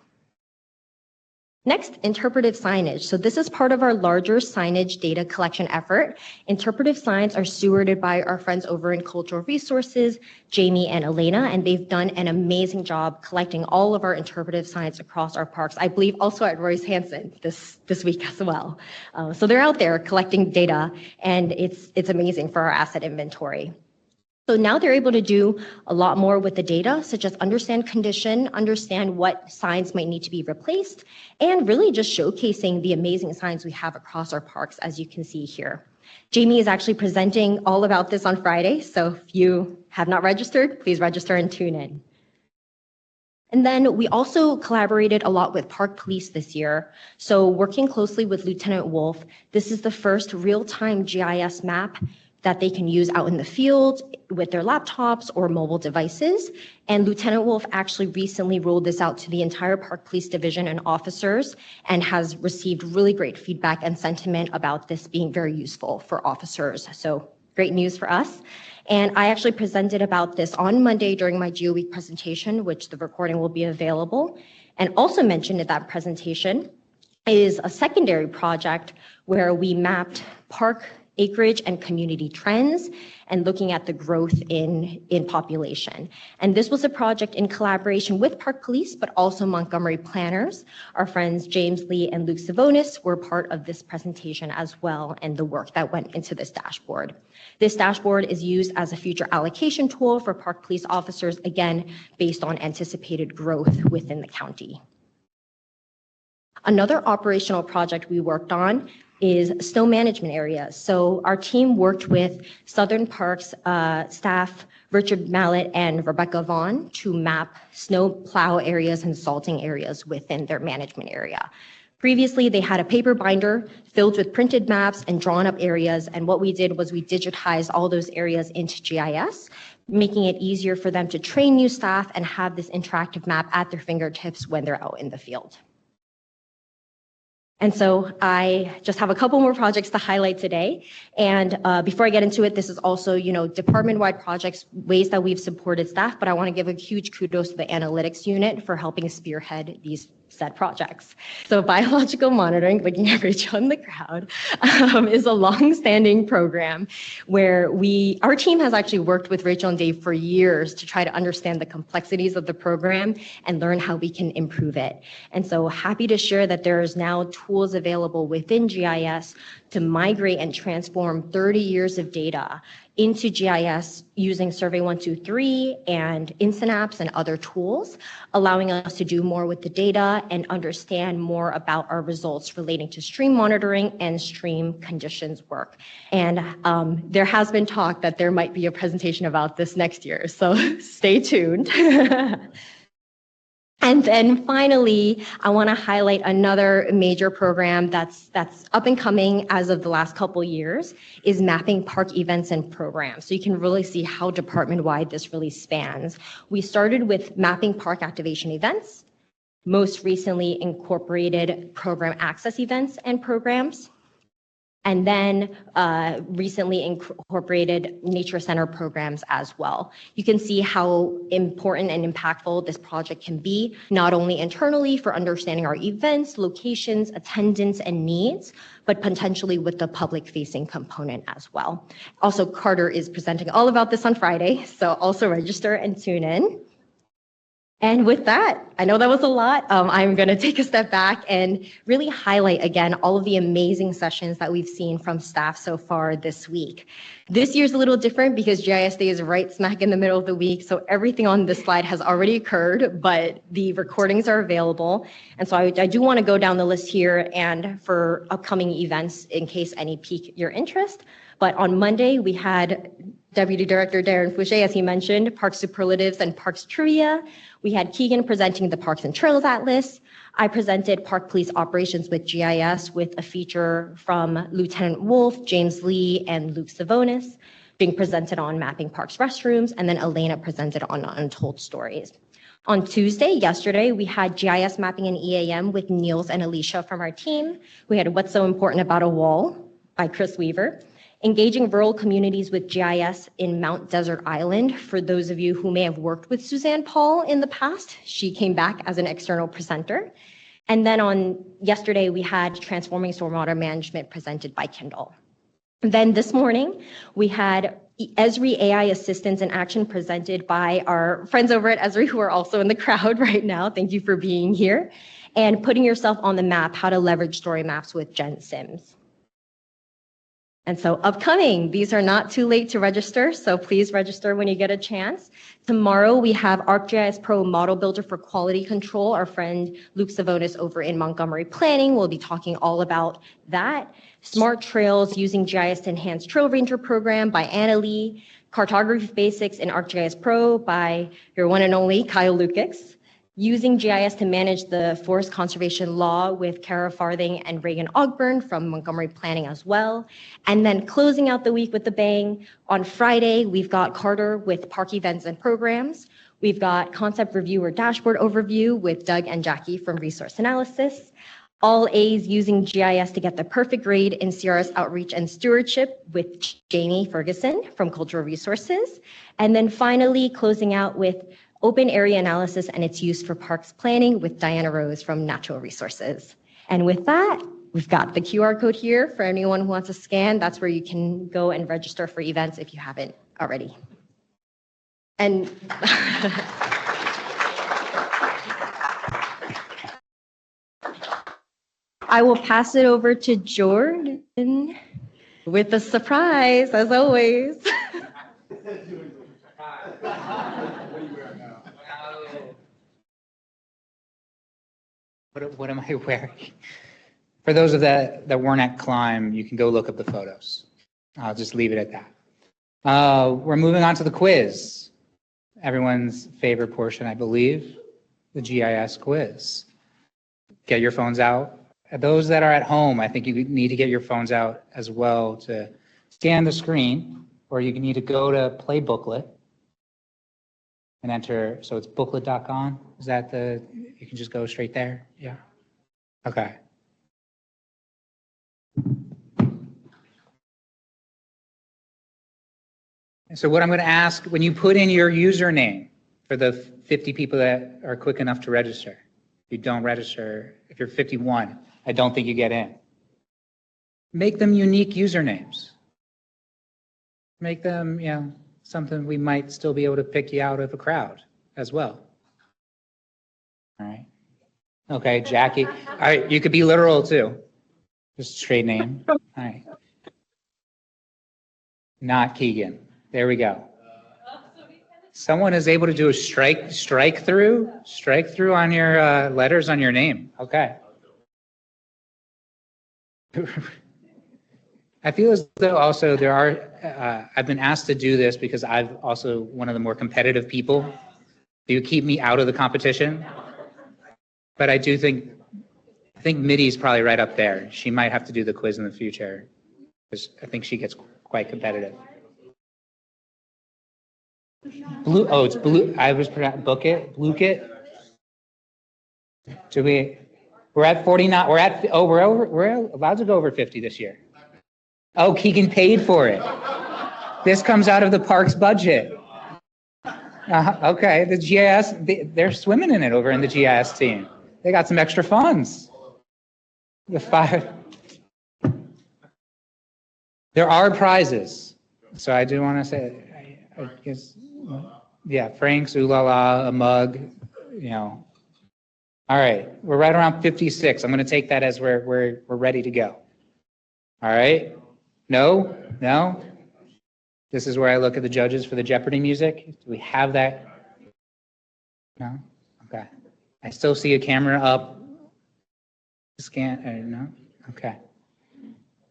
Next, interpretive signage. So this is part of our larger signage data collection effort. Interpretive signs are stewarded by our friends over in Cultural Resources, Jamie and Elena, and they've done an amazing job collecting all of our interpretive signs across our parks. I believe also at Royce Hansen this week as well. So they're out there collecting data, and it's amazing for our asset inventory. So now they're able to do a lot more with the data, such as understand condition, understand what signs might need to be replaced, and really just showcasing the amazing signs we have across our parks, as you can see here. Jamie is actually presenting all about this on Friday, so if you have not registered, please register and tune in. And then we also collaborated a lot with Park Police this year. So working closely with Lieutenant Wolf, this is the first real-time GIS map that they can use out in the field with their laptops or mobile devices. And Lieutenant Wolf actually recently rolled this out to the entire Park Police Division and officers and has received really great feedback and sentiment about this being very useful for officers. So great news for us. And I actually presented about this on Monday during my Geo Week presentation, which the recording will be available. And also mentioned in that presentation is a secondary project where we mapped park acreage and community trends and looking at the growth in population. And this was a project in collaboration with Park Police, but also Montgomery planners. Our friends James Lee and Luke Savonis were part of this presentation as well and the work that went into this dashboard. This dashboard is used as a future allocation tool for Park Police officers, again, based on anticipated growth within the county. Another operational project we worked on is snow management areas. So our team worked with Southern Parks staff, Richard Mallett and Rebecca Vaughn, to map snow plow areas and salting areas within their management area. Previously, they had a paper binder filled with printed maps and drawn up areas. And what we did was we digitized all those areas into GIS, making it easier for them to train new staff and have this interactive map at their fingertips when they're out in the field. And so I just have a couple more projects to highlight today. And before I get into it, this is also, department-wide projects, ways that we've supported staff, but I want to give a huge kudos to the analytics unit for helping spearhead these said projects. So biological monitoring, looking at Rachel in the crowd, is a long-standing program where our team has actually worked with Rachel and Dave for years to try to understand the complexities of the program and learn how we can improve it. And so happy to share that there's now tools available within GIS to migrate and transform 30 years of data into GIS using Survey 123 and Instant Apps and other tools, allowing us to do more with the data and understand more about our results relating to stream monitoring and stream conditions work. And there has been talk that there might be a presentation about this next year, so stay tuned. And then finally, I want to highlight another major program that's up and coming as of the last couple years is mapping park events and programs. So you can really see how department-wide this really spans. We started with mapping park activation events, most recently incorporated program access events and programs, and then recently incorporated nature center programs as well. You can see how important and impactful this project can be, not only internally for understanding our events, locations, attendance, and needs, but potentially with the public-facing component as well. Also, Carter is presenting all about this on Friday, so also register and tune in. And with that, I know that was a lot. I'm going to take a step back and really highlight again all of the amazing sessions that we've seen from staff so far this week. This year's a little different because GIS Day is right smack in the middle of the week, so everything on this slide has already occurred, but the recordings are available. And so I do want to go down the list here and for upcoming events in case any pique your interest. But on Monday, we had Deputy Director Darren Fouché, as he mentioned, Park Superlatives and Parks Trivia. We had Keegan presenting the Parks and Trails Atlas. I presented Park Police Operations with GIS with a feature from Lieutenant Wolf, James Lee, and Luke Savonis, being presented on mapping parks restrooms, and then Elena presented on Untold Stories. On Tuesday, yesterday, we had GIS mapping and EAM with Niels and Alicia from our team. We had What's So Important About a Wall by Chris Weaver. Engaging rural communities with GIS in Mount Desert Island. For those of you who may have worked with Suzanne Paul in the past, she came back as an external presenter. And then on yesterday, we had Transforming Stormwater Management presented by Kendall. Then this morning, we had Esri AI Assistance in Action presented by our friends over at Esri, who are also in the crowd right now. Thank you for being here. And Putting Yourself on the Map, How to Leverage Story Maps with Jen Sims. And so upcoming, these are not too late to register, so please register when you get a chance. Tomorrow, we have ArcGIS Pro Model Builder for Quality Control. Our friend Luke Savonis over in Montgomery Planning will be talking all about that. Smart Trails Using GIS to Enhance Trail Ranger Program by Anna Lee. Cartography Basics in ArcGIS Pro by your one and only Kyle Lukix. Using GIS to Manage the Forest Conservation Law with Kara Farthing and Reagan Ogburn from Montgomery Planning as well. And then closing out the week with a bang, on Friday, we've got Carter with Park Events and Programs. We've got Concept Review or Dashboard Overview with Doug and Jackie from Resource Analysis. All A's using GIS to get the perfect grade in CRS Outreach and Stewardship with Jamie Ferguson from Cultural Resources. And then finally, closing out with Open Area Analysis and its use for parks planning with Diana Rose from Natural Resources. And with that, we've got the QR code here for anyone who wants to scan. That's where you can go and register for events if you haven't already. And I will pass it over to Jordan with a surprise, as always. What am I wearing? For those of that weren't at Climb, you can go look up the photos. I'll just leave it at that. We're moving on to the quiz. Everyone's favorite portion, I believe, the GIS quiz. Get your phones out. Those that are at home, I think you need to get your phones out as well to scan the screen, or you need to go to Play Booklet and enter, so it's booklet.com. Is that you can just go straight there? Yeah. Okay. So what I'm going to ask, when you put in your username for the 50 people that are quick enough to register, if you don't register, if you're 51, I don't think you get in. Make them unique usernames. Make them, something we might still be able to pick you out of a crowd as well. All right. Okay, Jackie. All right, you could be literal too. Just straight name. All right. Not Keegan. There we go. Someone is able to do a strike through on your letters on your name. Okay. I feel as though also there are, I've been asked to do this because I've also one of the more competitive people. You keep me out of the competition. But I do think Mitty's probably right up there. She might have to do the quiz in the future because I think she gets quite competitive. Blue, oh, it's blue. I was book it, Blukit. We're at 49. We're allowed to go over 50 this year. Oh, Keegan paid for it. This comes out of the parks budget. Okay, the GIS, they're swimming in it over in the GIS team. They got some extra funds. There are prizes. So I do want to say, I guess, yeah, Frank's, ooh la la, a mug, All right, we're right around 56. I'm going to take that as we're ready to go. All right. No. This is where I look at the judges for the Jeopardy music. Do we have that? No? Okay. I still see a camera up. Scan, no? Okay.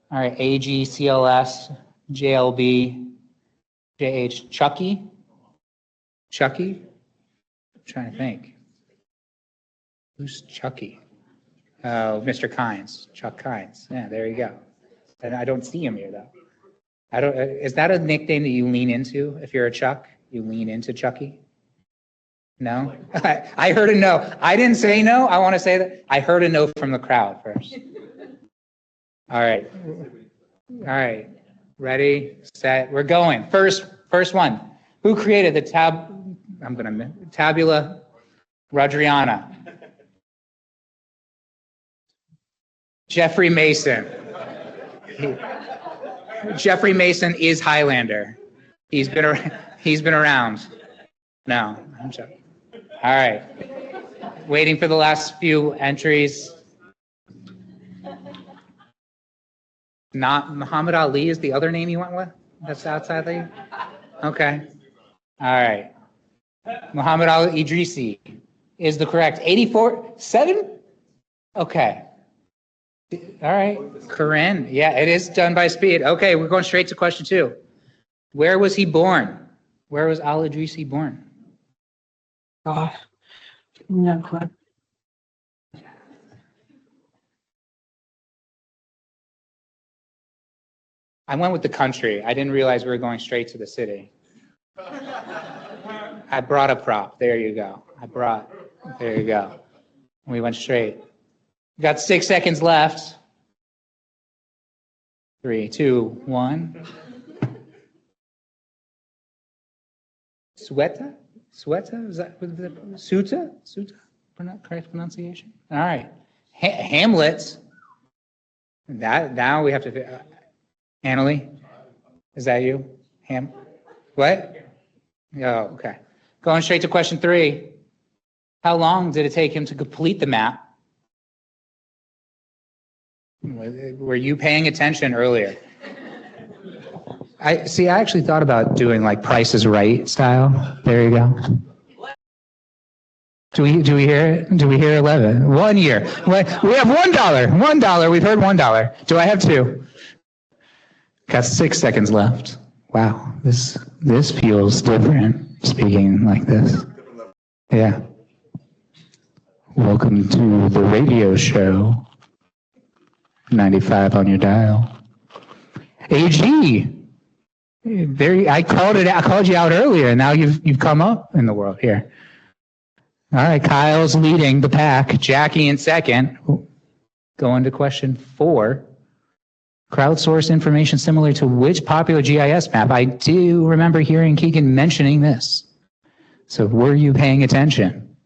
All right, AG, CLS, JLB, JH, Chucky? I'm trying to think. Who's Chucky? Oh, Mr. Kynes, Chuck Kynes. Yeah, there you go. And I don't see him here though. Is that a nickname that you lean into? If you're a Chuck, you lean into Chucky? No? I heard a no. I didn't say no. I want to say that. I heard a no from the crowd first. All right. All right. Ready, set, we're going. First one. Who created the tabula Rodriana? Jeffrey Mason. Jeffrey Mason is Highlander. He's been around. No, I'm joking. All right. Waiting for the last few entries. Not Muhammad Ali is the other name you went with? That's outside league? Okay. All right. Muhammad Ali Idrisi is the correct 84.7? Okay. All right. Corinne. Yeah, it is done by speed. Okay, we're going straight to question 2. Where was he born? Where was Al Idrisi born? Gosh. No clue. I went with the country. I didn't realize we were going straight to the city. I brought a prop. There you go. There you go. We went straight. We got 6 seconds left. 3, 2, 1. Sueta? Is that Suta? Correct pronunciation? All right. Hamlet. Now we have to. Annalie, is that you? What? Oh, okay. Going straight to question 3. How long did it take him to complete the map? Were you paying attention earlier? I actually thought about doing like Price is Right style. There you go. Do we hear it? Do we hear 11? 1 year. We have $1. $1. We've heard $1. Do I have 2? Got 6 seconds left. Wow, this feels different speaking like this. Yeah. Welcome to the radio show. 95 on your dial. AG. I called you out earlier, and now you've come up in the world here. All right, Kyle's leading the pack. Jackie in second. Going to question 4. Crowdsource information similar to which popular GIS map? I do remember hearing Keegan mentioning this. So were you paying attention?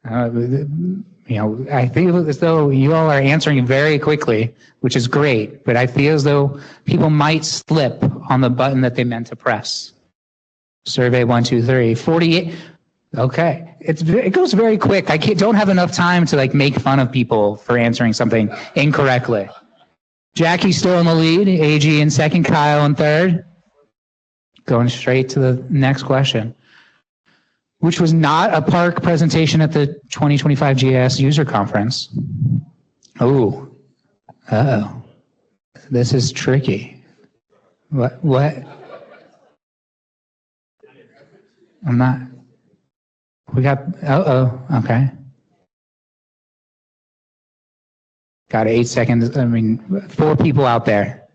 I feel as though you all are answering very quickly, which is great, but I feel as though people might slip on the button that they meant to press. Survey 1, 2, 3, 48. Okay, it goes very quick. I don't have enough time to like make fun of people for answering something incorrectly. Jackie's still in the lead. AG in second. Kyle in third. Going straight to the next question, which was not a park presentation at the 2025 GIS user conference. Oh, this is tricky. What? I'm not. We got, okay. Got 8 seconds. 4 people out there.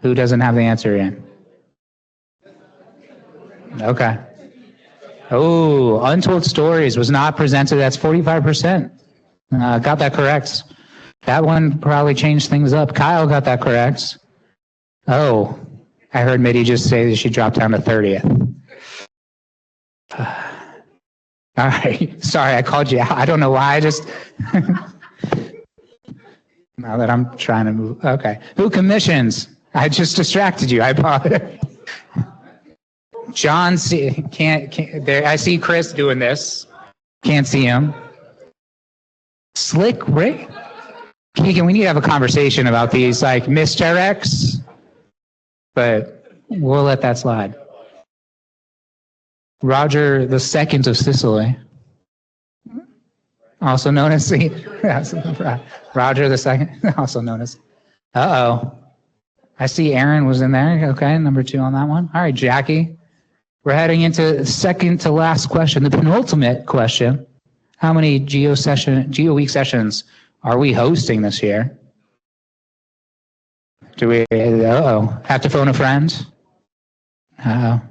Who doesn't have the answer in? Okay. Oh, Untold Stories was not presented. That's 45%. Got that correct. That one probably changed things up. Kyle got that correct. Oh, I heard Mitty just say that she dropped down to 30th. All right. Sorry, I called you out. I don't know why. I just... Now that I'm trying to move. Okay. Who commissions? I just distracted you. I apologize. John, can't there. I see Chris doing this. Can't see him. Slick Rick? Keegan, we need to have a conversation about these, like, misdirects. But we'll let that slide. Roger the Second of Sicily, also known as Roger the Second, also known as. I see Aaron was in there. Okay, number 2 on that one. All right, Jackie, we're heading into second to last question, the penultimate question. How many Geo Week sessions are we hosting this year? Do we, have to phone a friend? Uh-oh.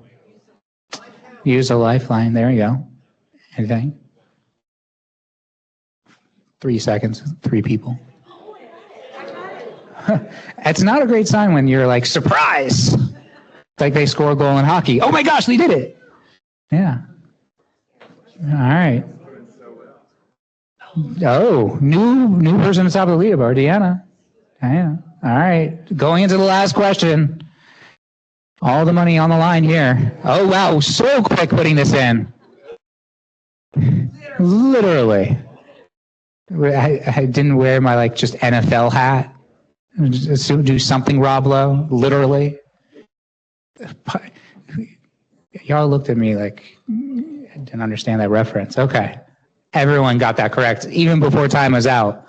Use a lifeline. There you go. Anything? 3 seconds, 3 people. It's not a great sign when you're like, surprise! Like they score a goal in hockey. Oh my gosh, they did it! Yeah. All right. Oh, new person at the top of the leaderboard, Deanna. Diana. All right. Going into the last question. All the money on the line here. Oh, wow. So quick putting this in. Literally. I didn't wear my, like, just NFL hat. Just do something, Rob Lowe. Literally. Y'all looked at me like I didn't understand that reference. Okay. Everyone got that correct, even before time was out.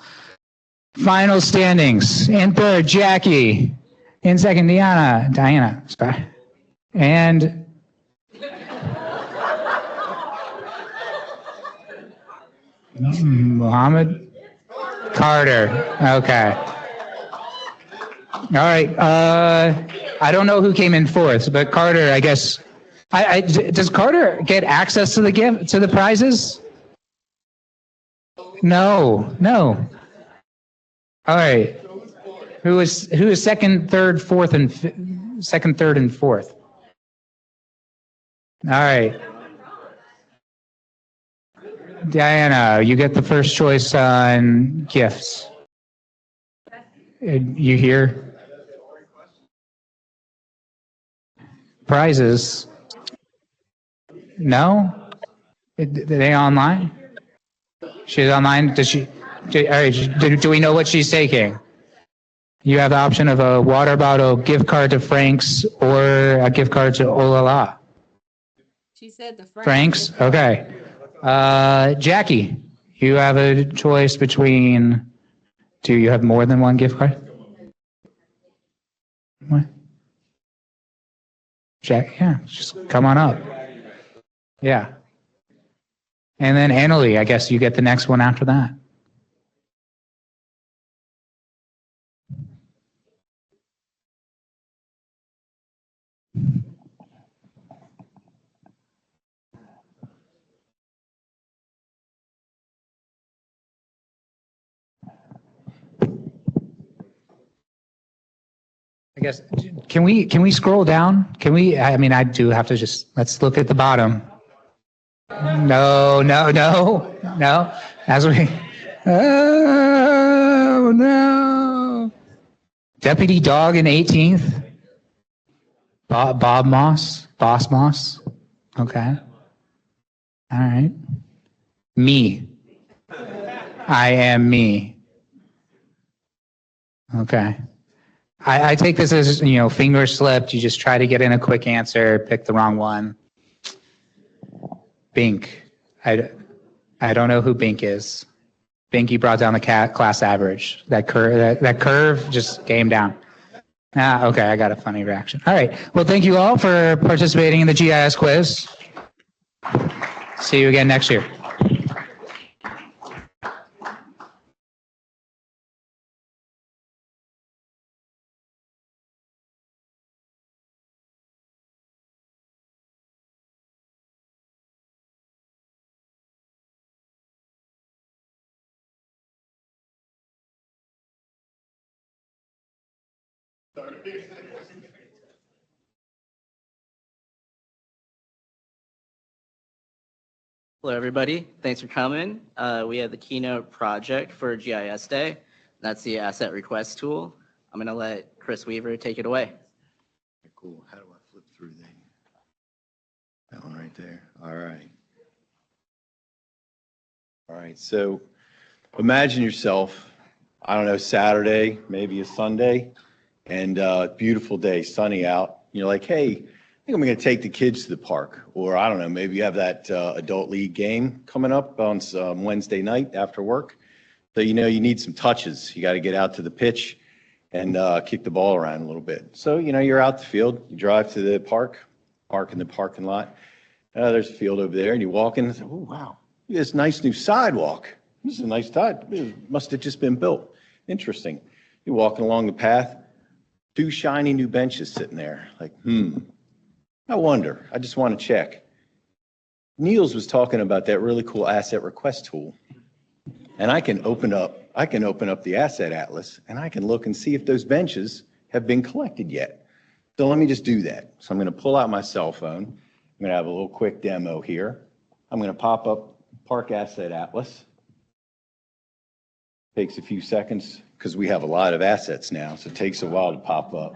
Final standings. In third, Jackie. In second, Diana. Sorry. And Muhammad Carter. Okay. All right. I don't know who came in fourth, but Carter, I guess. Does Carter get access to the prizes? No. All right. Who is second, third, fourth, and second, third, and fourth? All right. Diana, you get the first choice on gifts. You hear? Prizes. No? Are they online? She's online? All right, do we know what she's taking? You have the option of a water bottle, gift card to Frank's, or a gift card to Olala. She said the Frank's? Okay. Jackie, you have a choice between, do you have more than one gift card? What? Jack, yeah, just come on up. Yeah. And then Annalie, I guess you get the next one after that. I guess, can we scroll down? I mean, I do have to let's look at the bottom. No. Oh, no. Deputy Dog in 18th. Bob Moss. Boss Moss. Okay. All right. Me. I am me. Okay. I take this as, finger slipped. You just try to get in a quick answer, pick the wrong one. Bink. I don't know who Bink is. Binky brought down the class average. That curve just came down. Okay, I got a funny reaction. All right. Well, thank you all for participating in the GIS quiz. See you again next year. Hello, everybody. Thanks for coming. We have the keynote project for GIS Day. That's the asset request tool. I'm going to let Chris Weaver take it away. Cool. How do I flip through that one right there? All right. All right. So imagine yourself, I don't know, Saturday, maybe a Sunday, and beautiful day, sunny out. You're like, hey, I think I'm going to take the kids to the park. Or I don't know, maybe you have that adult league game coming up on some Wednesday night after work. So, you need some touches. You got to get out to the pitch and kick the ball around a little bit. So, you're out the field, you drive to the park in the parking lot. There's a field over there, and you walk in and say, oh, wow, this nice new sidewalk. This is a nice side. It must have just been built. Interesting. You're walking along the path. 2 shiny new benches sitting there. Like, I wonder, I just want to check. Niels was talking about that really cool asset request tool. And I can open up the asset atlas and I can look and see if those benches have been collected yet. So let me just do that. So I'm going to pull out my cell phone. I'm going to have a little quick demo here. I'm going to pop up Park Asset Atlas. Takes a few seconds because we have a lot of assets now, so it takes a while to pop up.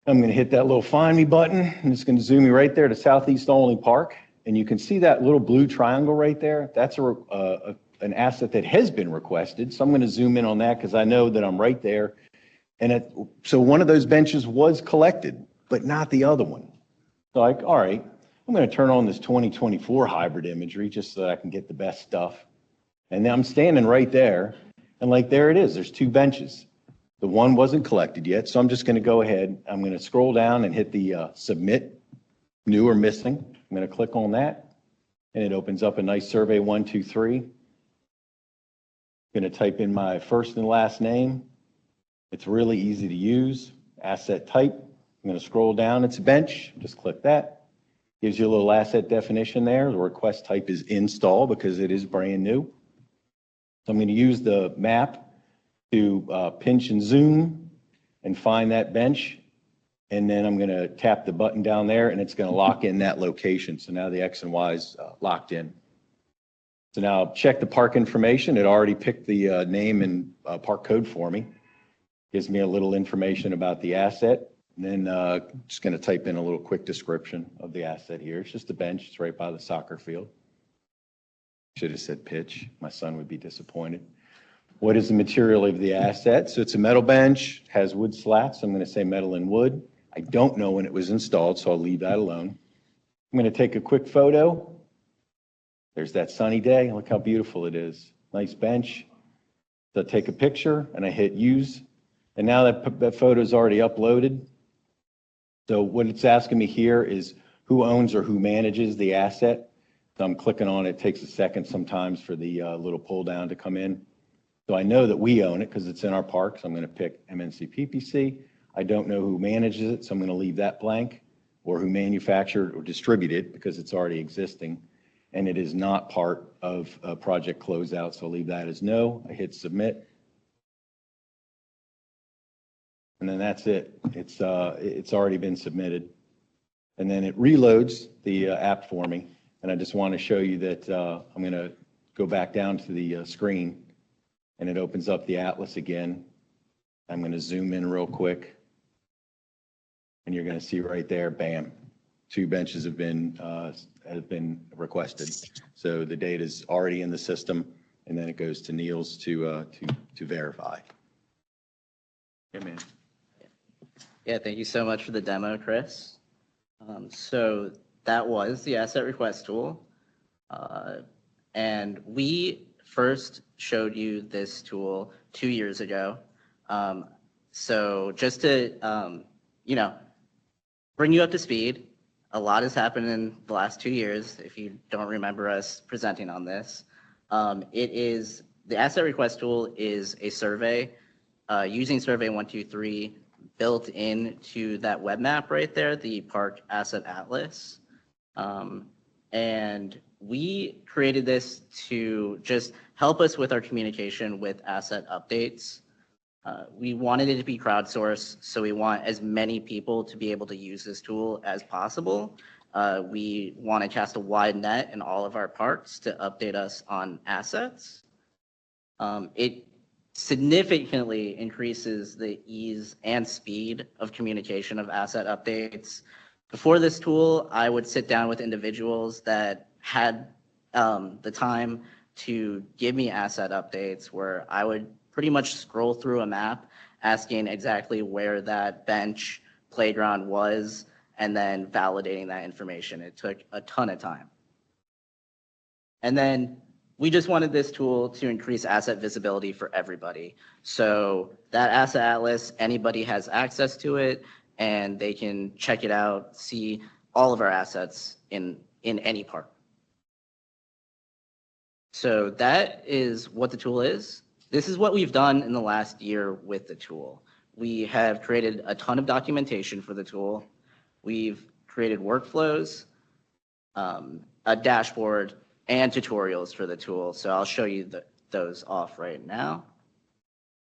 I'm going to hit that little Find Me button, and it's going to zoom me right there to Southeast Olney Park. And you can see that little blue triangle right there. That's an asset that has been requested. So I'm going to zoom in on that because I know that I'm right there. And so one of those benches was collected, but not the other one. So like, all right, I'm going to turn on this 2024 hybrid imagery just so that I can get the best stuff. And then I'm standing right there, and like there it is. There's 2 benches. The one wasn't collected yet, so I'm just going to go ahead. I'm going to scroll down and hit the Submit New or Missing. I'm going to click on that, and it opens up a nice survey 1, 2, 3. I'm going to type in my first and last name. It's really easy to use. Asset type. I'm going to scroll down. It's a bench. Just click that. Gives you a little asset definition there. The request type is install because it is brand new. So I'm going to use the map to pinch and zoom and find that bench. And then I'm going to tap the button down there and it's going to lock in that location. So now the X and Y is locked in. So now I'll check the park information. It already picked the name and park code for me. Gives me a little information about the asset. And then just going to type in a little quick description of the asset here. It's just a bench. It's right by the soccer field. Should have said pitch. My son would be disappointed. What is the material of the asset? So it's a metal bench, has wood slats. I'm going to say metal and wood. I don't know when it was installed, so I'll leave that alone. I'm going to take a quick photo. There's that sunny day. Look how beautiful it is. Nice bench. So I take a picture and I hit use. And now that photo is already uploaded. So what it's asking me here is who owns or who manages the asset. So I'm clicking on it. It takes a second sometimes for the little pull down to come in. So I know that we own it because it's in our park. So I'm going to pick M-NCPPC. I don't know who manages it, so I'm going to leave that blank, or who manufactured or distributed it because it's already existing. And it is not part of a project closeout, so I'll leave that as no. I hit submit. And then that's it. It's already been submitted. And then it reloads the app for me. And I just want to show you that I'm going to go back down to the screen and it opens up the atlas again. I'm going to zoom in real quick. And you're going to see right there, bam, 2 benches have been requested. So the data is already in the system, and then it goes to Niels to verify. Yeah, man. Yeah, thank you so much for the demo, Chris. So that was the asset request tool. And we first showed you this tool 2 years ago. So just to, bring you up to speed, a lot has happened in the last 2 years, if you don't remember us presenting on this. The asset request tool is a survey using survey 123 built into that web map right there, the Park Asset Atlas. And we created this to just help us with our communication with asset updates. We wanted it to be crowdsourced, so we want as many people to be able to use this tool as possible. We want to cast a wide net in all of our parks to update us on assets. It significantly increases the ease and speed of communication of asset updates. Before this tool, I would sit down with individuals that had the time to give me asset updates where I would pretty much scroll through a map asking exactly where that bench playground was and then validating that information. It took a ton of time. And then we just wanted this tool to increase asset visibility for everybody. So that asset atlas, anybody has access to it and they can check it out, see all of our assets in any park. So that is what the tool is. This is what we've done in the last year with the tool. We have created a ton of documentation for the tool. We've created workflows, a dashboard, and tutorials for the tool. So I'll show you those off right now.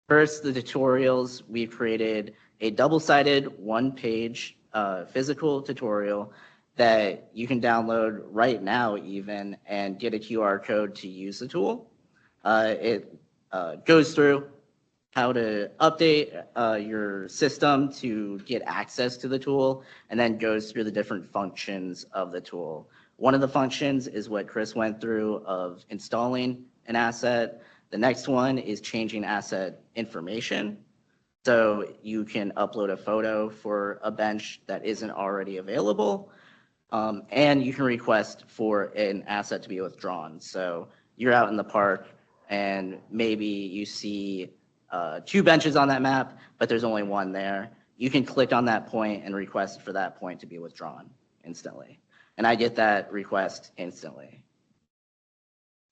First, the tutorials. We've created a double-sided one-page physical tutorial that you can download right now even and get a QR code to use the tool. It goes through how to update your system to get access to the tool, and then goes through the different functions of the tool. One of the functions is what Chris went through of installing an asset. The next one is changing asset information. So you can upload a photo for a bench that isn't already available. And you can request for an asset to be withdrawn. So you're out in the park and maybe you see 2 benches on that map, but there's only one there. You can click on that point and request for that point to be withdrawn instantly. And I get that request instantly.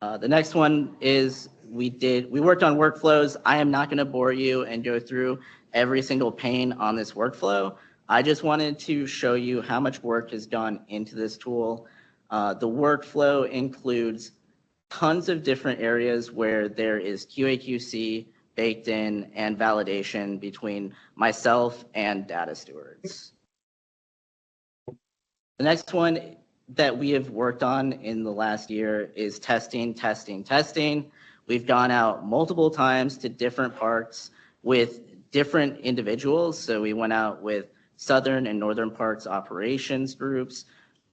The next one is we worked on workflows. I am not going to bore you and go through every single pane on this workflow. I just wanted to show you how much work is done into this tool. The workflow includes tons of different areas where there is QA/QC baked in and validation between myself and data stewards. The next one that we have worked on in the last year is testing. We've gone out multiple times to different parks with different individuals. So we went out with Southern and Northern Parks operations groups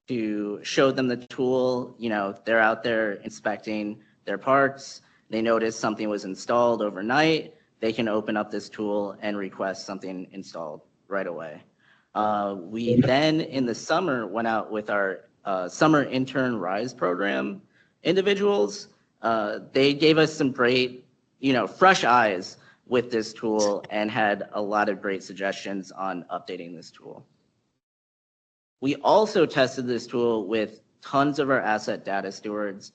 to show them the tool. You know, they're out there inspecting their parks. They notice something was installed overnight. They can open up this tool and request something installed right away. We then in the summer went out with our summer intern RISE program individuals. They gave us some great, fresh eyes with this tool and had a lot of great suggestions on updating this tool. We also tested this tool with tons of our asset data stewards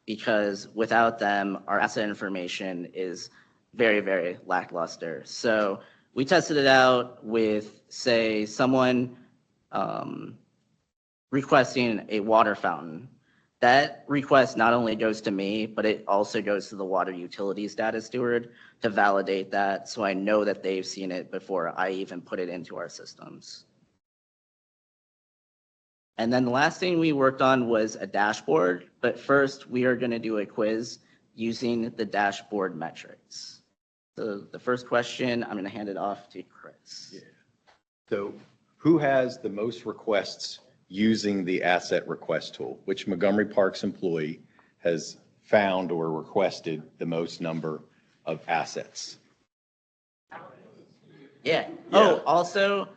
because without them, our asset information is very, very lackluster. So we tested it out with, say, someone requesting a water fountain. That request not only goes to me, but it also goes to the water utilities data steward to validate that, so I know that they've seen it before I even put it into our systems. And then the last thing we worked on was a dashboard, but first we are going to do a quiz using the dashboard metrics. So the first question, I'm going to hand it off to Chris. Yeah. So who has the most requests using the asset request tool? Which Montgomery Parks employee has found or requested the most number of assets? Yeah. Oh, also,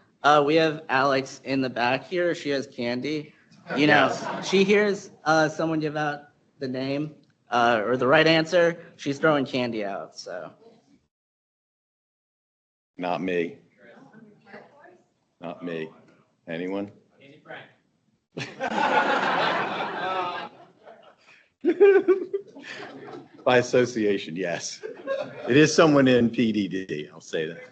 we have Alex in the back here. She has candy. She hears someone give out the name or the right answer. She's throwing candy out, so. Not me. Not me. Anyone? By association, yes. It is someone in PDD, I'll say that.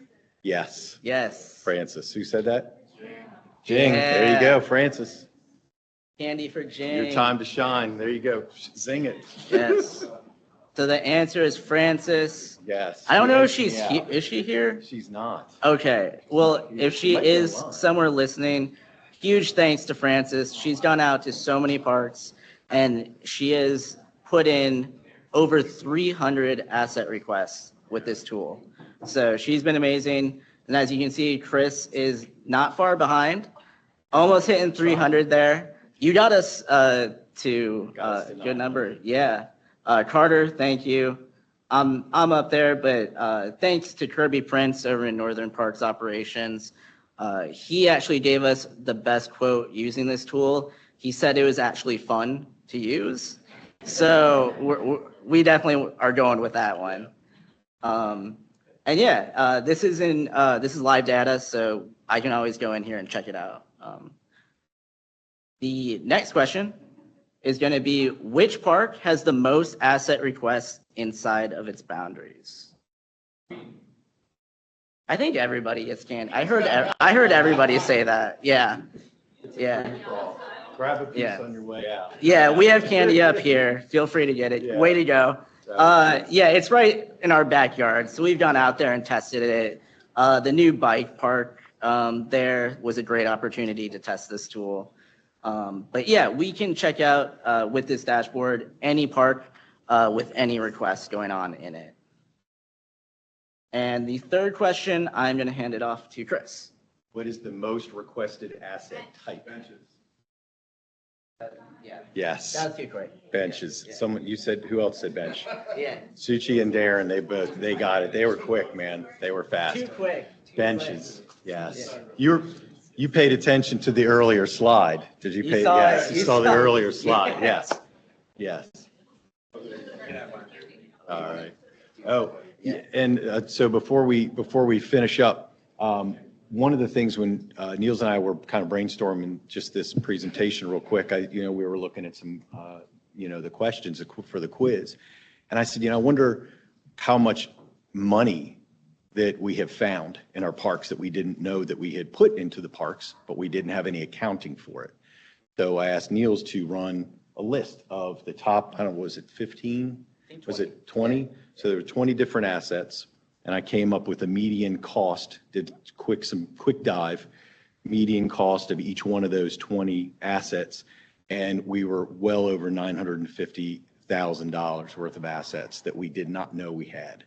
Yes. Yes. Francis, who said that? Jing, there you go, Francis. Candy for Jing. Your time to shine, there you go, sing it. Yes. So the answer is Francis. Yes. I don't know if she's here. Is she here? She's not. Okay. Well, if she is somewhere listening, huge thanks to Francis. She's gone out to so many parks and she has put in over 300 asset requests with this tool. So she's been amazing. And as you can see, Chris is not far behind, almost hitting 300 there. You got us to a good number. Yeah. Carter, thank you. I'm up there, but thanks to Kirby Prince over in Northern Parks Operations. He actually gave us the best quote using this tool. He said it was actually fun to use. So we definitely are going with that one. And yeah, this is live data, so I can always go in here and check it out. The next question is going to be, which park has the most asset requests inside of its boundaries? I think everybody gets candy. I heard everybody say that. Yeah. Yeah. Grab a piece Yeah. on your way out. Yeah, we have candy up here. Feel free to get it. Yeah. Way to go. Yeah, it's right in our backyard. So we've gone out there and tested it. The new bike park there was a great opportunity to test this tool. But yeah, we can check out with this dashboard any park with any requests going on in it. And the third question, I'm going to hand it off to Chris. What is the most requested asset type? Yeah, Yes, that was too quick. benches. Yeah. Someone, you said, who else said bench? Yeah, Suchi and Darren, they got it. They were quick, man. They were fast. too quick. Benches, yes. You paid attention to the earlier slide. Did you You pay? saw Yes, it. you You saw the saw it. earlier slide. Yeah. Yes, yes. All right. Oh, and so before we finish up, one of the things when Niels and I were kind of brainstorming just this presentation real quick, we were looking at some, the questions for the quiz. And I said, I wonder how much money that we have found in our parks that we didn't know that we had put into the parks, but we didn't have any accounting for it. So I asked Niels to run a list of the top, I don't know, was it 15? Was it 20? So there were 20 different assets, and I came up with a median cost, did some quick dive, median cost of each one of those 20 assets, and we were well over $950,000 worth of assets that we did not know we had.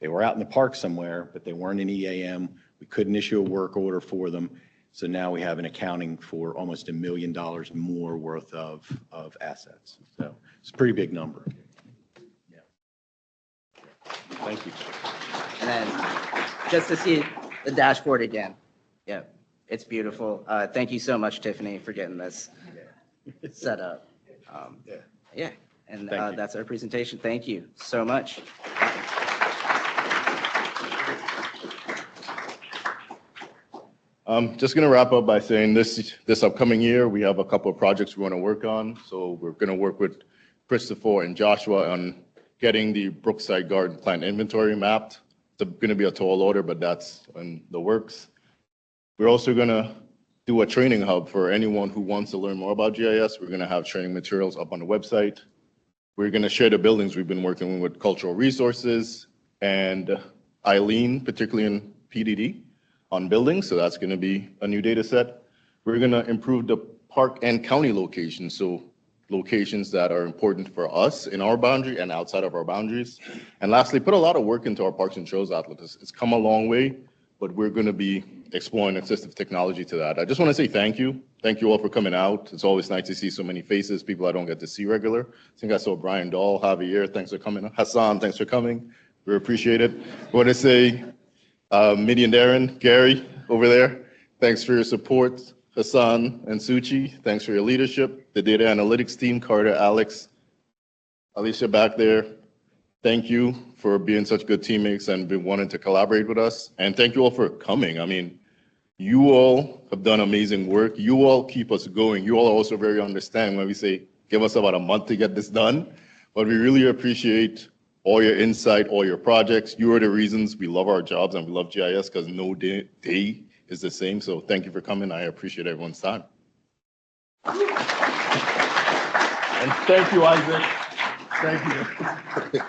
They were out in the park somewhere, but they weren't in EAM. We couldn't issue a work order for them. So now we have an accounting for almost $1 million more worth of assets. So it's a pretty big number. Yeah. Thank you. And then just to see the dashboard again. Yeah, it's beautiful. Thank you so much, Tiffany, for getting this set up. Yeah, and that's our presentation. Thank you so much. I'm just going to wrap up by saying this upcoming year, we have a couple of projects we want to work on. So we're going to work with Christopher and Joshua on getting the Brookside Garden plant inventory mapped. It's going to be a tall order, but that's in the works. We're also going to do a training hub for anyone who wants to learn more about GIS. We're going to have training materials up on the website. We're going to share the buildings we've been working with Cultural Resources and Eileen, particularly in PDD, on buildings. So that's going to be a new data set. We're going to improve the park and county locations. So locations that are important for us in our boundary and outside of our boundaries. And lastly, put a lot of work into our Parks and Trails Atlas. It's come a long way, but we're going to be exploring assistive technology to that. I just want to say thank you. Thank you all for coming out. It's always nice to see so many faces, people I don't get to see regular. I think I saw Brian Dahl, Javier, thanks for coming. Hassan, thanks for coming. We appreciate it. I want to say, Midi and Darren, Gary over there, thanks for your support. Hassan and Suchi, thanks for your leadership. The data analytics team, Carter, Alex, Alicia back there, thank you for being such good teammates and been wanting to collaborate with us. And thank you all for coming. I mean, you all have done amazing work. You all keep us going. You all are also very understanding when we say, give us about a month to get this done. But we really appreciate all your insight, all your projects. You are the reasons we love our jobs and we love GIS, because no day is the same. So thank you for coming. I appreciate everyone's time. And thank you, Isaac. Thank you.